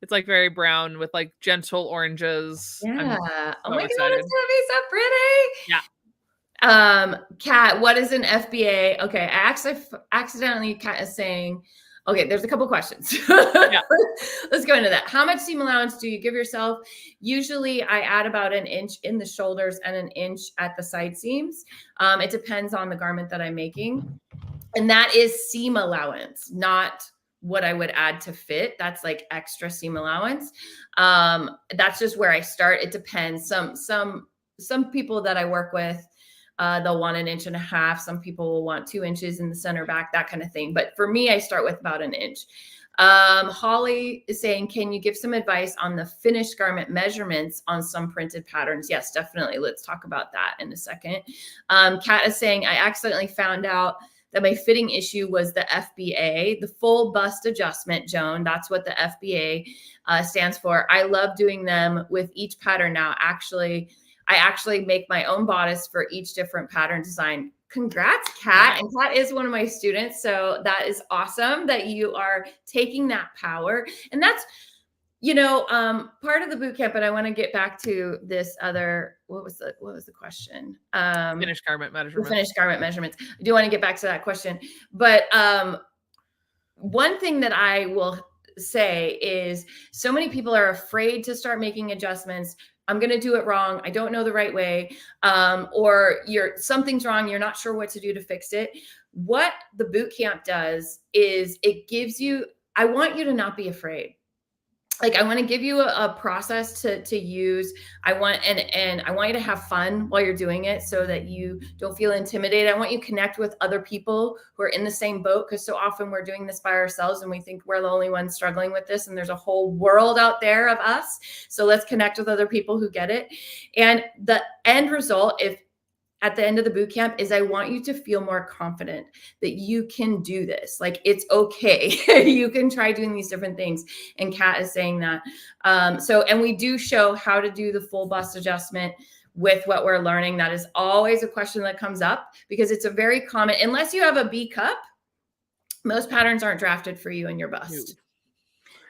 S2: It's like very brown with like gentle oranges.
S1: Yeah. Oh my God, it's
S2: excited.
S1: gonna be so pretty. Yeah. Kat, what is an FBA? Okay, I actually accidentally, Kat is saying, okay, there's a couple questions.
S2: Yeah.
S1: Let's go into that. How much seam allowance do you give yourself? Usually I add about an inch in the shoulders and an inch at the side seams. It depends on the garment that I'm making. And that is seam allowance, not what I would add to fit. That's like extra seam allowance. That's just where I start. It depends. Some people that I work with, they'll want 1.5 inches. Some people will want 2 inches in the center back, that kind of thing. But for me, I start with about 1 inch. Holly is saying, can you give some advice on the finished garment measurements on some printed patterns? Yes, definitely. Let's talk about that in a second. Kat is saying, I accidentally found out that my fitting issue was the FBA, the full bust adjustment, Joan. That's what the FBA stands for. I love doing them with each pattern now. I actually make my own bodice for each different pattern design. Congrats, Kat. And Kat is one of my students. So that is awesome that you are taking that power. And that's, part of the boot camp, but I want to get back to this other, what was the question?
S2: Finished garment measurements.
S1: Finished garment measurements. I do want to get back to that question. But one thing that I will say is, so many people are afraid to start making adjustments. I'm going to do it wrong. I don't know the right way. Or something's wrong. You're not sure what to do to fix it. What the boot camp does is it gives you, I want you to not be afraid. Like, I want to give you a process to use. I want you to have fun while you're doing it, so that you don't feel intimidated. I want you to connect with other people who are in the same boat, because so often we're doing this by ourselves and we think we're the only ones struggling with this, and there's a whole world out there of us. So let's connect with other people who get it. And the end result, if at the end of the boot camp is I want you to feel more confident that you can do this. Like, it's okay. You can try doing these different things. And Kat is saying that. And we do show how to do the full bust adjustment with what we're learning. That is always a question that comes up because it's a very common, unless you have a B cup, most patterns aren't drafted for you in your bust.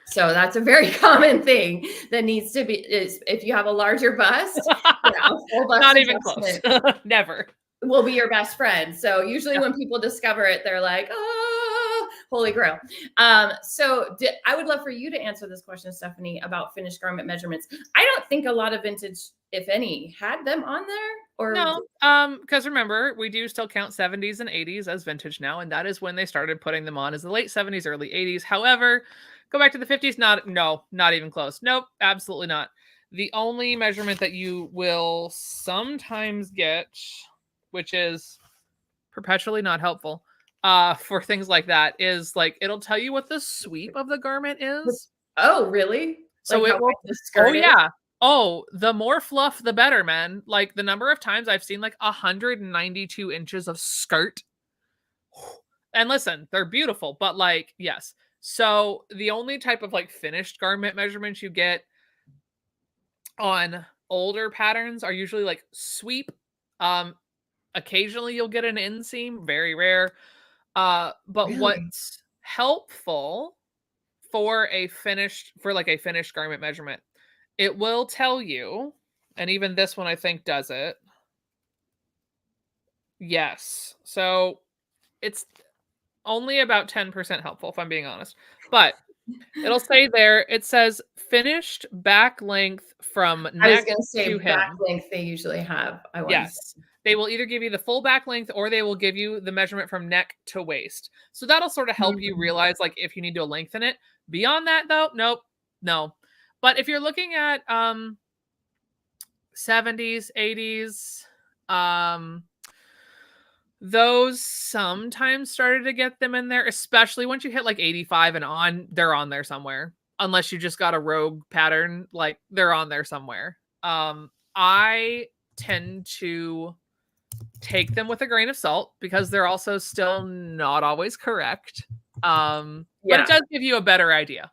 S1: So that's a very common thing that needs to be, is if you have a larger bust, full bust
S2: not even close. Never
S1: will be your best friend. So usually when people discover it, they're like, oh, holy grail. So I would love for you to answer this question, Stephanie, about finished garment measurements. I don't think a lot of vintage, if any, had them on there. Or
S2: no, because remember, we do still count 70s and 80s as vintage now, and that is when they started putting them on, as the late 70s, early 80s. However, go back to the 50s, not even close. Nope, absolutely not. The only measurement that you will sometimes get, which is perpetually not helpful for things like that, is like it'll tell you what the sweep of the garment is.
S1: Oh, really?
S2: So
S1: like
S2: it will. Oh yeah. Oh, the more fluff, the better, man. Like the number of times I've seen like 192 inches of skirt. And listen, they're beautiful, but like, yes. So the only type of like finished garment measurements you get on older patterns are usually like sweep. Occasionally you'll get an inseam, very rare. But really? What's helpful for a finished garment measurement, it will tell you, and even this one I think does it. Yes. So it's only about 10% helpful, if I'm being honest. But it'll say there, it says finished back length from neck
S1: I was going to say
S2: to
S1: back
S2: hem.
S1: length they usually have.
S2: Yes. They will either give you the full back length or they will give you the measurement from neck to waist. So that'll sort of help you realize like if you need to lengthen it. Beyond that though, nope, no. But if you're looking at 70s, 80s, those sometimes started to get them in there, especially once you hit like 85 and on, they're on there somewhere. Unless you just got a rogue pattern, like they're on there somewhere. I tend to take them with a grain of salt because they're also still not always correct. But it does give you a better idea.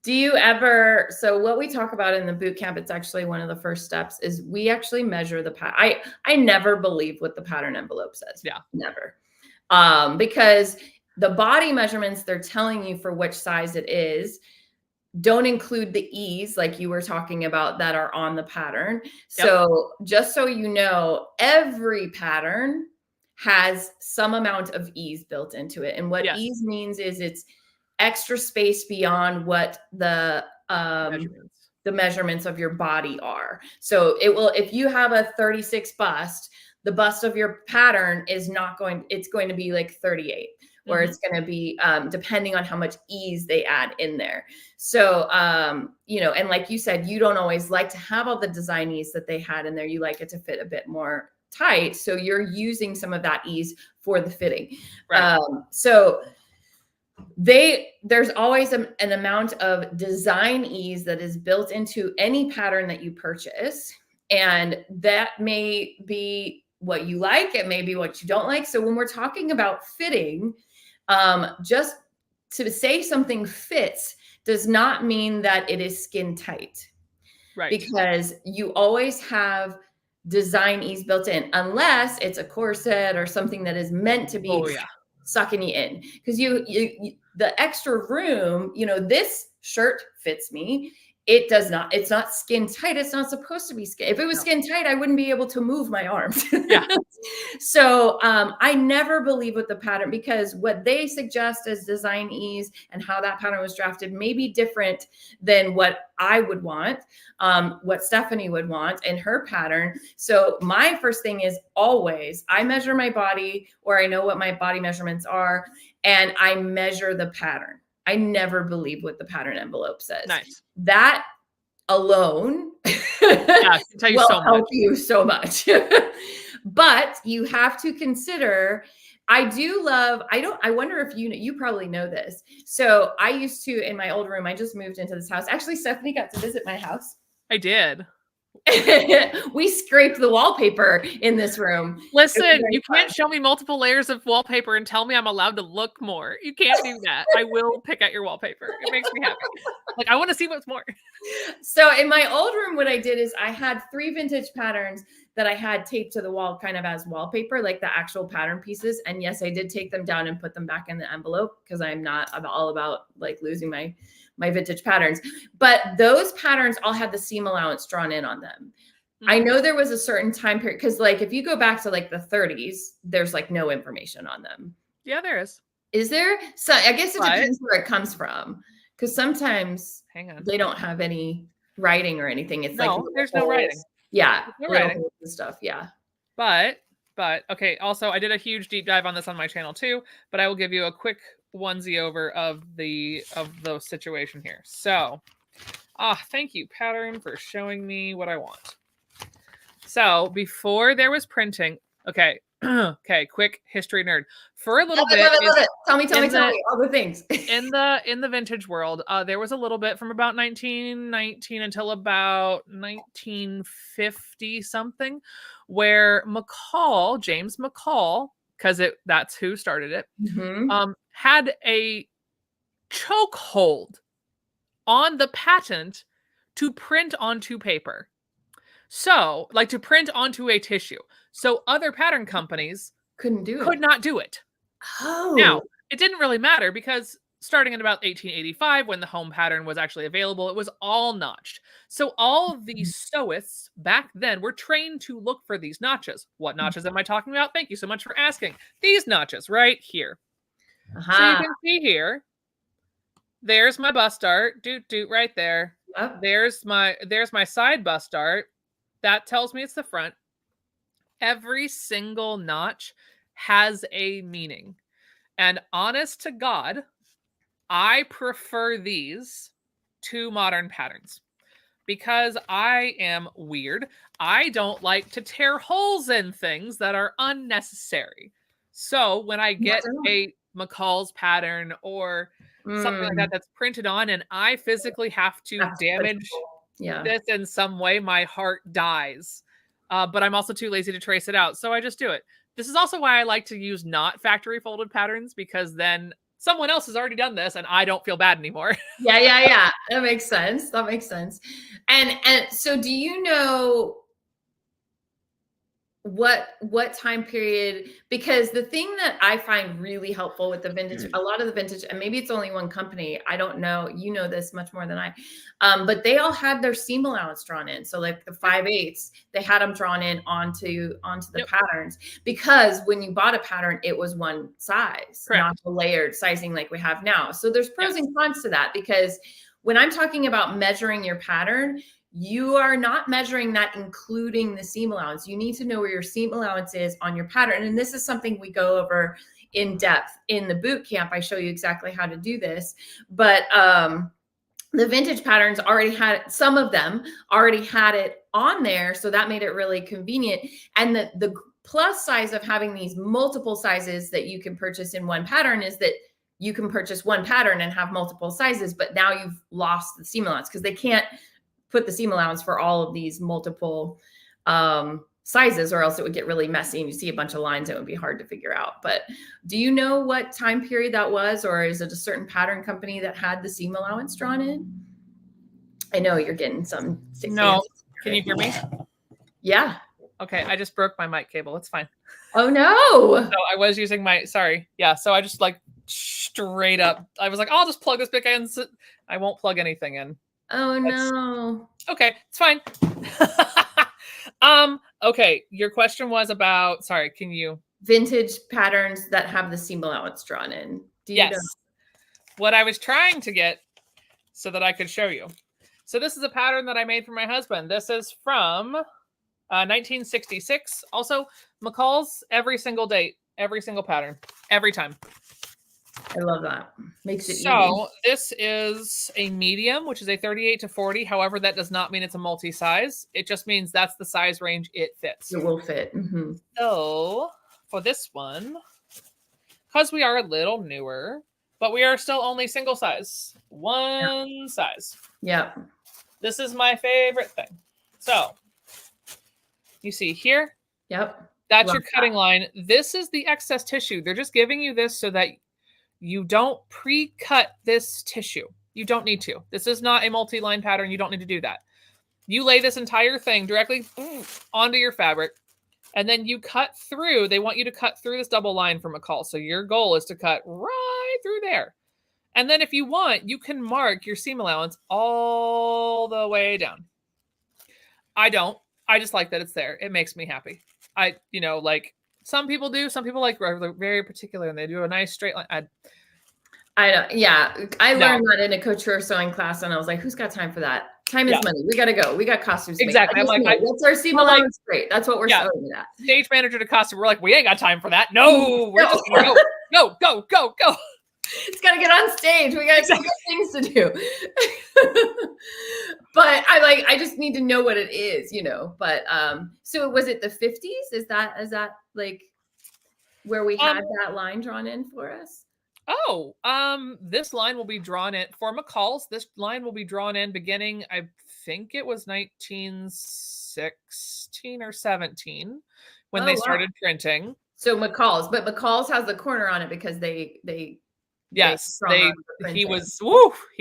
S1: Do you ever, so what we talk about in the boot camp, it's actually one of the first steps, is we actually measure the pattern. I never believe what the pattern envelope says.
S2: Yeah.
S1: Never. Because the body measurements they're telling you for which size it is don't include the ease like you were talking about that are on the pattern. So just so you know, every pattern has some amount of ease built into it. And what ease means is it's extra space beyond what the measurements of your body are. So it will, if you have a 36 bust, the bust of your pattern is not going, it's going to be like 38. Or it's going to be depending on how much ease they add in there. So, and like you said, you don't always like to have all the design ease that they had in there. You like it to fit a bit more tight. So you're using some of that ease for the fitting. Right. So there's always an amount of design ease that is built into any pattern that you purchase. And that may be what you like. It may be what you don't like. So when we're talking about fitting, just to say something fits does not mean that it is skin tight. Right. Because you always have design ease built in, unless it's a corset or something that is meant to be sucking you in. Because you the extra room, this shirt fits me. It does not. It's not skin tight. It's not supposed to be skin. If it was skin tight, I wouldn't be able to move my arms. Yeah. So I never believe with the pattern, because what they suggest as design ease and how that pattern was drafted may be different than what I would want, what Stephanie would want in her pattern. So my first thing is always I measure my body, or I know what my body measurements are, and I measure the pattern. I never believe what the pattern envelope says. Nice. That alone will help you so much. But you have to consider, I wonder if you probably know this. So I used to, in my old room, I just moved into this house. Actually, Stephanie got to visit my house.
S2: I did.
S1: We scraped the wallpaper in this room.
S2: Listen, you can't show me multiple layers of wallpaper and tell me I'm allowed to look more. You can't do that. I will pick at your wallpaper. It makes me happy. Like, I want to see what's more.
S1: So in my old room, what I did is I had 3 vintage patterns that I had taped to the wall kind of as wallpaper, like the actual pattern pieces. And yes, I did take them down and put them back in the envelope because I'm all about like losing my vintage patterns. But those patterns all had the seam allowance drawn in on them. I know there was a certain time period because like if you go back to like the 30s, there's like no information on them.
S2: Yeah, there is.
S1: Is there? So I guess it depends where it comes from. Because sometimes they don't have any writing or anything. It's like
S2: there's no writing.
S1: Yeah,
S2: no writing
S1: and stuff. Yeah.
S2: But okay. Also, I did a huge deep dive on this on my channel too. But I will give you a quick onesie over of the situation here. So, thank you, Pattern, for showing me what I want. So before there was printing, okay. Okay, quick history nerd. For a little bit,
S1: love it. Tell me all the things.
S2: in the vintage world, there was a little bit from about 1919 until about 1950 something, where James McCall, because that's who started it, had a chokehold on the patent to print onto paper. So, like to print onto a tissue. So other pattern companies could not do it.
S1: Oh.
S2: Now, it didn't really matter because starting in about 1885, when the home pattern was actually available, it was all notched. So all of the sewists back then were trained to look for these notches. What notches am I talking about? Thank you so much for asking. These notches right here. So you can see here, there's my bust dart, right there.
S1: Yep.
S2: There's my side bust dart. That tells me it's the front. Every single notch has a meaning. And honest to God, I prefer these to modern patterns because I am weird. I don't like to tear holes in things that are unnecessary. So when I get a McCall's pattern or something like that that's printed on and I physically have to damage this in some way, my heart dies. But I'm also too lazy to trace it out. So I just do it. This is also why I like to use not factory folded patterns, because then someone else has already done this and I don't feel bad anymore.
S1: Yeah. That makes sense. And so do you know what time period? Because the thing that I find really helpful with the vintage, a lot of the vintage, and maybe it's only one company, I don't know, you know this much more than I, but they all had their seam allowance drawn in. So like the 5/8, they had them drawn in onto the patterns, because when you bought a pattern, it was one size, not the layered sizing like we have now. So there's pros and cons to that, because when I'm talking about measuring your pattern, you are not measuring that including the seam allowance. You need to know where your seam allowance is on your pattern. And this is something we go over in depth in the boot camp. I show you exactly how to do this. But the vintage patterns some of them already had it on there. So that made it really convenient. And the plus size of having these multiple sizes that you can purchase in one pattern is that you can purchase one pattern and have multiple sizes, but now you've lost the seam allowance because they can't put the seam allowance for all of these multiple sizes, or else it would get really messy and you see a bunch of lines. It would be hard to figure out. But do you know what time period that was, or is it a certain pattern company that had the seam allowance drawn in? I know you're getting some.
S2: No, can you hear me?
S1: Yeah.
S2: Okay, I just broke my mic cable. It's fine.
S1: Oh no.
S2: So I was using sorry. Yeah, so I just like straight up, I was like, I'll just plug this back in. I won't plug anything in.
S1: Oh no.
S2: Okay, it's fine. Okay, your question was about, sorry, can you?
S1: Vintage patterns that have the seam allowance drawn in. Do you know?
S2: What I was trying to get so that I could show you. So this is a pattern that I made for my husband. This is from 1966. Also, McCall's every single date, every single pattern, every time.
S1: I love that. Makes it easy.
S2: So this is a medium, which is a 38 to 40. However, that does not mean it's a multi-size. It just means that's the size range it fits.
S1: It will fit. Mm-hmm.
S2: So for this one, because we are a little newer, but we are still only single size. One size.
S1: Yeah.
S2: This is my favorite thing. So You see here?
S1: Yep.
S2: That's
S1: Love
S2: your cutting line. This is the excess tissue. They're just giving you this so that you don't pre-cut this tissue. You don't need to. This is not a multi-line pattern. You don't need to do that. You lay this entire thing directly onto your fabric, and then you cut through. They want you to cut through this double line for McCall. So your goal is to cut right through there. And then if you want, you can mark your seam allowance all the way down. I don't. I just like that it's there. It makes me happy. Like some people do. Some people like are very particular and they do a nice straight line.
S1: I don't. Yeah, I learned that in a couture sewing class, and I was like, "Who's got time for that? Time is money. We got to go. We got costumes."
S2: Exactly. I'm like,
S1: what's our seam allowance? Great. That's what we're sewing at.
S2: Stage manager to costume. We're like, we ain't got time for that. No, we're just gonna go.
S1: It's got to get on stage. We got things to do. But I just need to know what it is, But so was it the 50s? Is that like where we had that line drawn in for us?
S2: Oh, this line will be drawn in for McCall's. This line will be drawn in beginning, I think it was 1916 or 17 when they started printing.
S1: So McCall's has the corner on it because he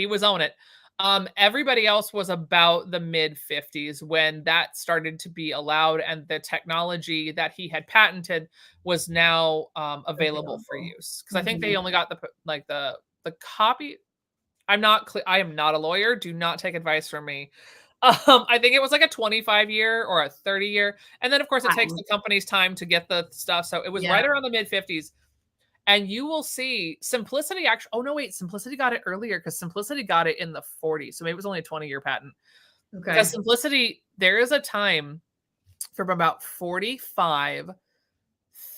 S2: was on it. Everybody else was about the mid 50s when that started to be allowed, and the technology that he had patented was now available for use. Because I think they only got the copy. I am not a lawyer. Do not take advice from me. I think it was like a 25-year or a 30-year, and then of course it takes the company's time to get the stuff. So it was right around the mid 50s. And you will see Simplicity Simplicity got it earlier because Simplicity got it in the 40s. So maybe it was only a 20-year patent. Okay. Because Simplicity, there is a time from about 45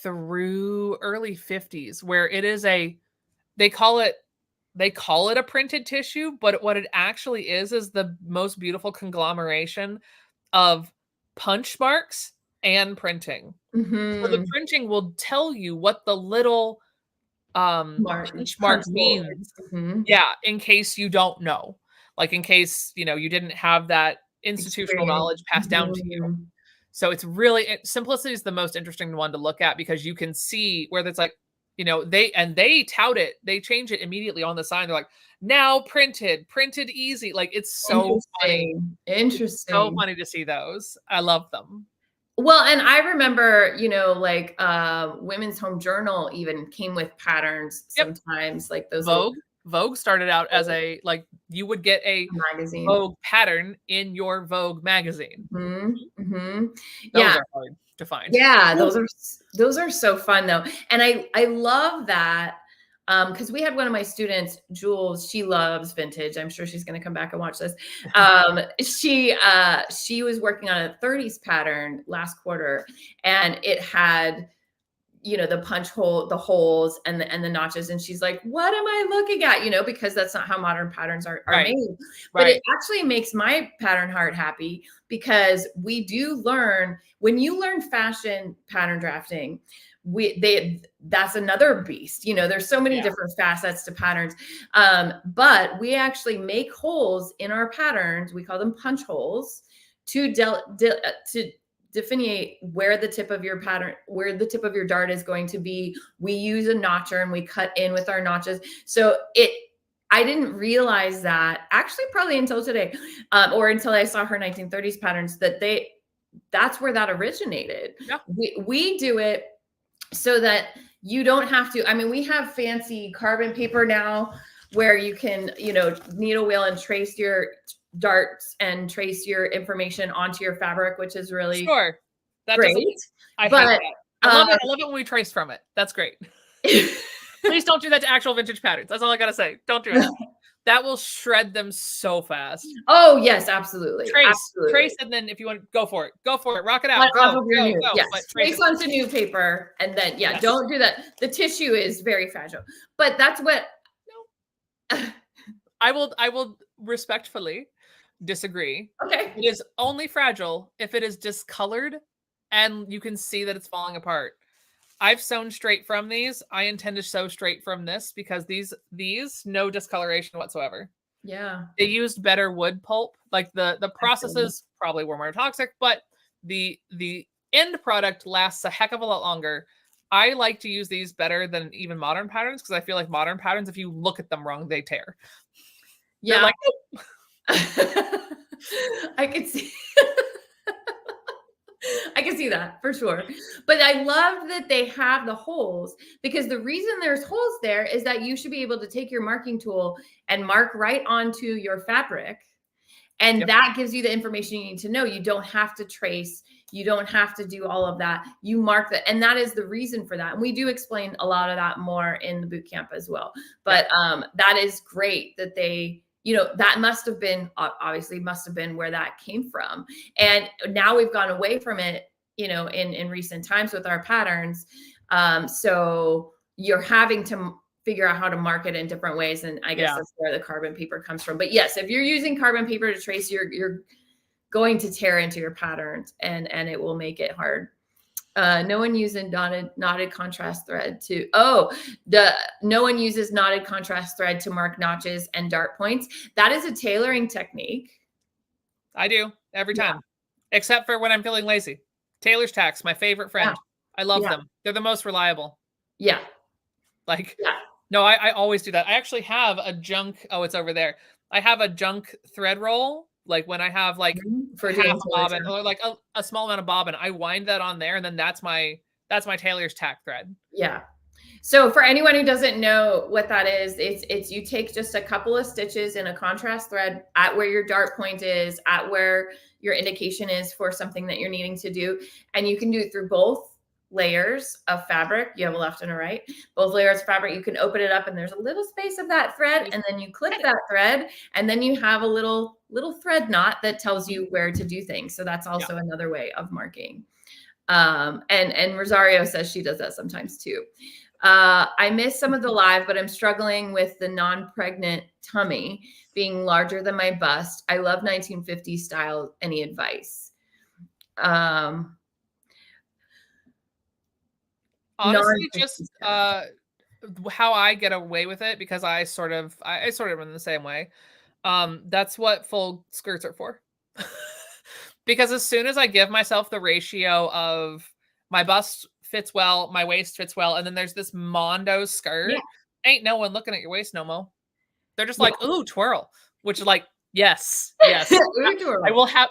S2: through early 50s where it is they call it a printed tissue, but what it actually is the most beautiful conglomeration of punch marks and printing. Mm-hmm. So the printing will tell you what the little punch mark means. Mm-hmm. Yeah, in case you don't know. Like in case, you didn't have that institutional knowledge passed down to you. So it's really Simplicity is the most interesting one to look at because you can see where it's like, they tout it, they change it immediately on the sign. They're like, now printed easy. Like it's so funny.
S1: Interesting.
S2: It's so funny to see those. I love them.
S1: Well, and I remember, Women's Home Journal even came with patterns sometimes, like those.
S2: Vogue started out as you would get a magazine Vogue pattern in your Vogue magazine. Mm-hmm. Mm-hmm. Those are hard to find.
S1: Yeah, those are so fun though, and I love that. Because we had one of my students, Jules, she loves vintage. I'm sure she's going to come back and watch this. She was working on a 30s pattern last quarter, and it had, the punch hole, the holes and the notches. And she's like, what am I looking at? Because that's not how modern patterns are made. But it actually makes my pattern heart happy because we do learn, when you learn fashion pattern drafting, that's another beast. There's so many different facets to patterns. But we actually make holes in our patterns. We call them punch holes to delineate where the tip of your pattern, where the tip of your dart is going to be. We use a notcher and we cut in with our notches. So I didn't realize that actually probably until today, or until I saw her 1930s patterns, that's where that originated. Yeah. We do it so that you don't have to. I mean, we have fancy carbon paper now where you can, needle wheel and trace your darts and trace your information onto your fabric, which is really
S2: great. I love it when we trace from it. That's great. Please don't do that to actual vintage patterns. That's all I gotta say. Don't do it. That will shred them so fast.
S1: Oh yes, absolutely.
S2: Trace, and then if you want to go for it, rock it out. Go.
S1: Yes. Trace onto new paper, and then don't do that. The tissue is very fragile, but that's what.
S2: I will respectfully disagree.
S1: Okay.
S2: It is only fragile if it is discolored, and you can see that it's falling apart. I've sewn straight from these. I intend to sew straight from this because these no discoloration whatsoever.
S1: Yeah.
S2: They used better wood pulp. Like the processes probably were more toxic, but the end product lasts a heck of a lot longer. I like to use these better than even modern patterns because I feel like modern patterns, if you look at them wrong, they tear.
S1: Yeah.
S2: They're like,
S1: I could see. I can see that for sure. But I love that they have the holes, because the reason there's holes there is that you should be able to take your marking tool and mark right onto your fabric. And
S2: Yep.
S1: that gives you the information you need to know. You don't have to trace. You don't have to do all of that. You mark that. And that is the reason for that. And we do explain a lot of that more in the boot camp as well. But that is great that they, you know, that must have been, obviously must have been where that came from. And now we've gone away from it, you know, in recent times with our patterns. So you're having to figure out how to mark it in different ways. And I guess that's where the carbon paper comes from. But yes, if you're using carbon paper to trace, you're going to tear into your patterns, and it will make it hard. No one uses knotted contrast thread to, no one uses knotted contrast thread to mark notches and dart points. That is a tailoring technique.
S2: I do every time, except for when I'm feeling lazy. Tailor's tacks, my favorite friend. I love them. They're the most reliable.
S1: Yeah.
S2: Like, no, I always do that. I actually have a junk. Oh, it's over there. I have a junk thread roll. Like when I have like
S1: for
S2: half a bobbin or like a small amount of bobbin, I wind that on there, and then that's my tailor's tack thread.
S1: Yeah. So for anyone who doesn't know what that is, it's you take just a couple of stitches in a contrast thread at where your dart point is, at where your indication is for something that you're needing to do, and you can do it through both layers of fabric. You have a left and a right, both layers of fabric. You can open it up and there's a little space of that thread, and then you clip that thread, and then you have a little thread knot that tells you where to do things. So that's also another way of marking. And Rosario says she does that sometimes too. I missed some of the live, but I'm struggling with the non-pregnant tummy being larger than my bust. I love 1950s style. Any advice?
S2: Honestly, just how I get away with it, because I sort of run the same way. That's what full skirts are for. Because as soon as I give myself the ratio of my bust fits well, my waist fits well, and then there's this Mondo skirt, ain't no one looking at your waist no more. They're just like, ooh, twirl. Which is like, yes. I will have.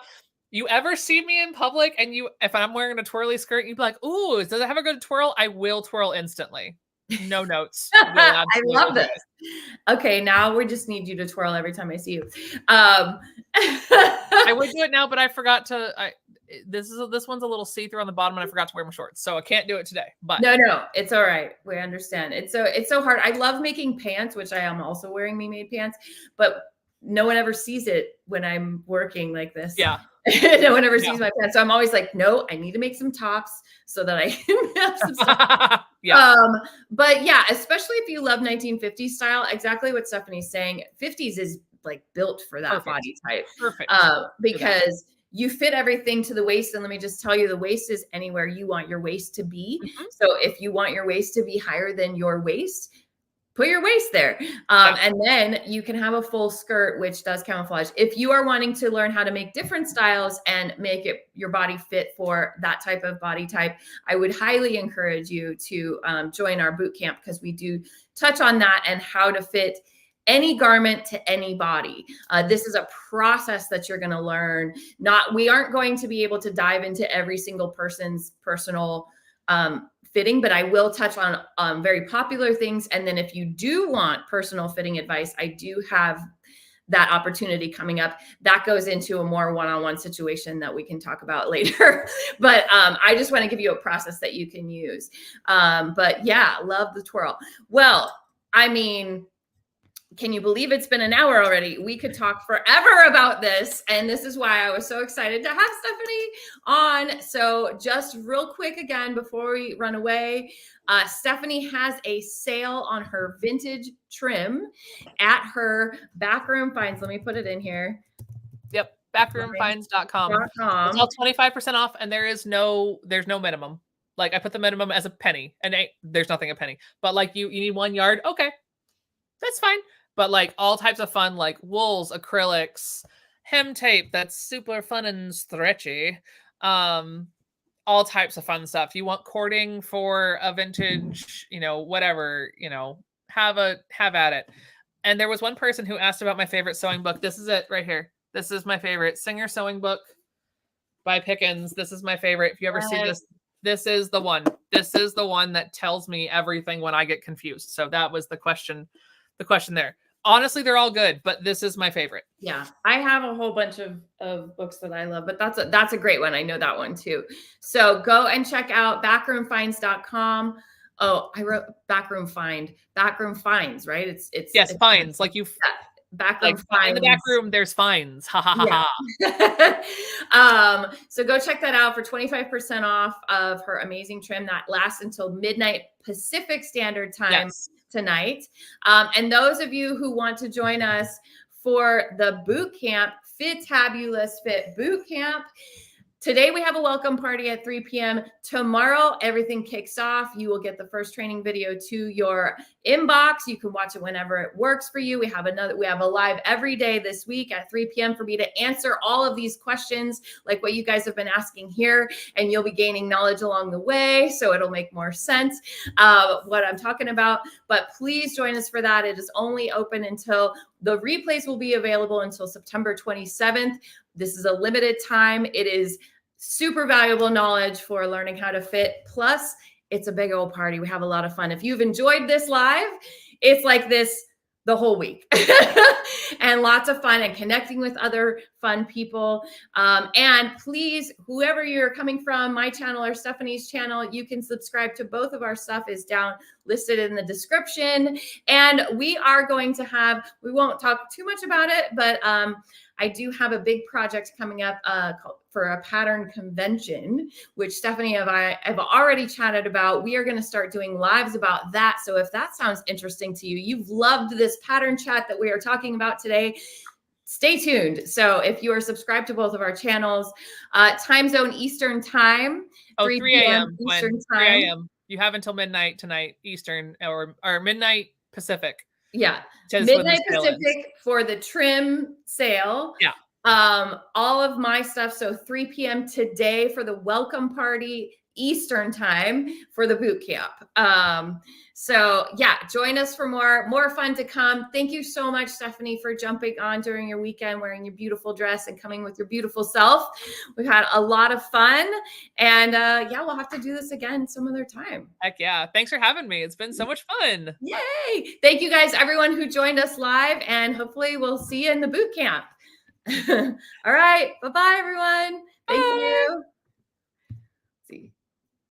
S2: You ever see me in public and if I'm wearing a twirly skirt, you'd be like, ooh, does it have a good twirl? I will twirl instantly. No notes.
S1: I love this. Okay, now we just need you to twirl every time I see you.
S2: I would do it now, but I forgot to. This one's a little see-through on the bottom, and I forgot to wear my shorts, so I can't do it today. But
S1: no, it's all right. We understand. It's so hard. I love making pants, which I am also wearing me-made pants, but no one ever sees it when I'm working like this.
S2: Yeah.
S1: No one ever sees my pants. So I'm always like, no, I need to make some tops so that I can have some stuff. But yeah, especially if you love 1950s style, exactly what Stephanie's saying. 50s is like built for that body type.
S2: Perfect.
S1: Because you fit everything to the waist. And let me just tell you, the waist is anywhere you want your waist to be. So if you want your waist to be higher than your waist, put your waist there. And then you can have a full skirt, which does camouflage. If you are wanting to learn how to make different styles and make it your body fit for that type of body type, I would highly encourage you to join our boot camp, because we do touch on that and how to fit any garment to any body. This is a process that you're going to learn. We aren't going to be able to dive into every single person's personal fitting, but I will touch on very popular things. And then if you do want personal fitting advice, I do have that opportunity coming up. That goes into a more one-on-one situation that we can talk about later. But I just want to give you a process that you can use. But yeah, love the twirl. Well, I mean, can you believe it's been an hour already? We could talk forever about this. And this is why I was so excited to have Stephanie on. So just real quick again, before we run away, Stephanie has a sale on her vintage trim at her Backroom Finds. Let me put it in here.
S2: Yep. Backroomfinds.com. It's all 25% off, and there's no minimum. Like I put the minimum as a penny, and there's nothing a penny. But like you need 1 yard. Okay. That's fine. But like all types of fun, like wools, acrylics, hem tape that's super fun and stretchy. all types of fun stuff. You want cording for a vintage, whatever, have at it. And there was one person who asked about my favorite sewing book. This is it right here. This is my favorite Singer sewing book by Pickens. This is my favorite. If you ever see this, this is the one. This is the one that tells me everything when I get confused. So that was the question there. Honestly, they're all good, but this is my favorite.
S1: Yeah, I have a whole bunch of books that I love, but that's a great one. I know that one too. So go and check out backroomfinds.com. Oh, I wrote backroom finds, right? It's
S2: yes, finds, like you.
S1: Backroom
S2: finds. In the back room, there's finds. Ha ha ha
S1: ha. So go check that out for 25% off of her amazing trim that lasts until midnight Pacific Standard Time tonight. And those of you who want to join us for the boot camp, Fitabulous Fit Boot Camp. Today we have a welcome party at 3 p.m. Tomorrow, everything kicks off. You will get the first training video to your inbox. You can watch it whenever it works for you. We have a live every day this week at 3 p.m. for me to answer all of these questions, like what you guys have been asking here, and you'll be gaining knowledge along the way, so it'll make more sense what I'm talking about. But please join us for that. It is only open until the replays will be available until September 27th. This is a limited time. It is super valuable knowledge for learning how to fit. Plus, it's a big old party. We have a lot of fun. If you've enjoyed this live, it's like this the whole week and lots of fun and connecting with other fun people. And please, whoever you're coming from, my channel or Stephanie's channel, you can subscribe to both of our stuff is down listed in the description. And we are going to we won't talk too much about it, but I do have a big project coming up for a pattern convention, which Stephanie and I have already chatted about. We are going to start doing lives about that. So if that sounds interesting to you, you've loved this pattern chat that we are talking about today, stay tuned. So if you are subscribed to both of our channels, time zone Eastern time,
S2: 3 a.m.
S1: Eastern time.
S2: 3 a.m. You have until midnight tonight Eastern or midnight Pacific.
S1: Yeah. Midnight Pacific for the trim sale.
S2: Yeah.
S1: All of my stuff. So 3 p.m. today for the welcome party Eastern time for the boot camp. So yeah, join us for more fun to come. Thank you so much, Stephanie, for jumping on during your weekend, wearing your beautiful dress and coming with your beautiful self. We've had a lot of fun, and yeah, we'll have to do this again some other time.
S2: Heck yeah. Thanks for having me. It's been so much fun.
S1: Yay. Thank you guys, everyone who joined us live, and hopefully we'll see you in the boot camp. All right. Bye-bye, everyone. Thank you.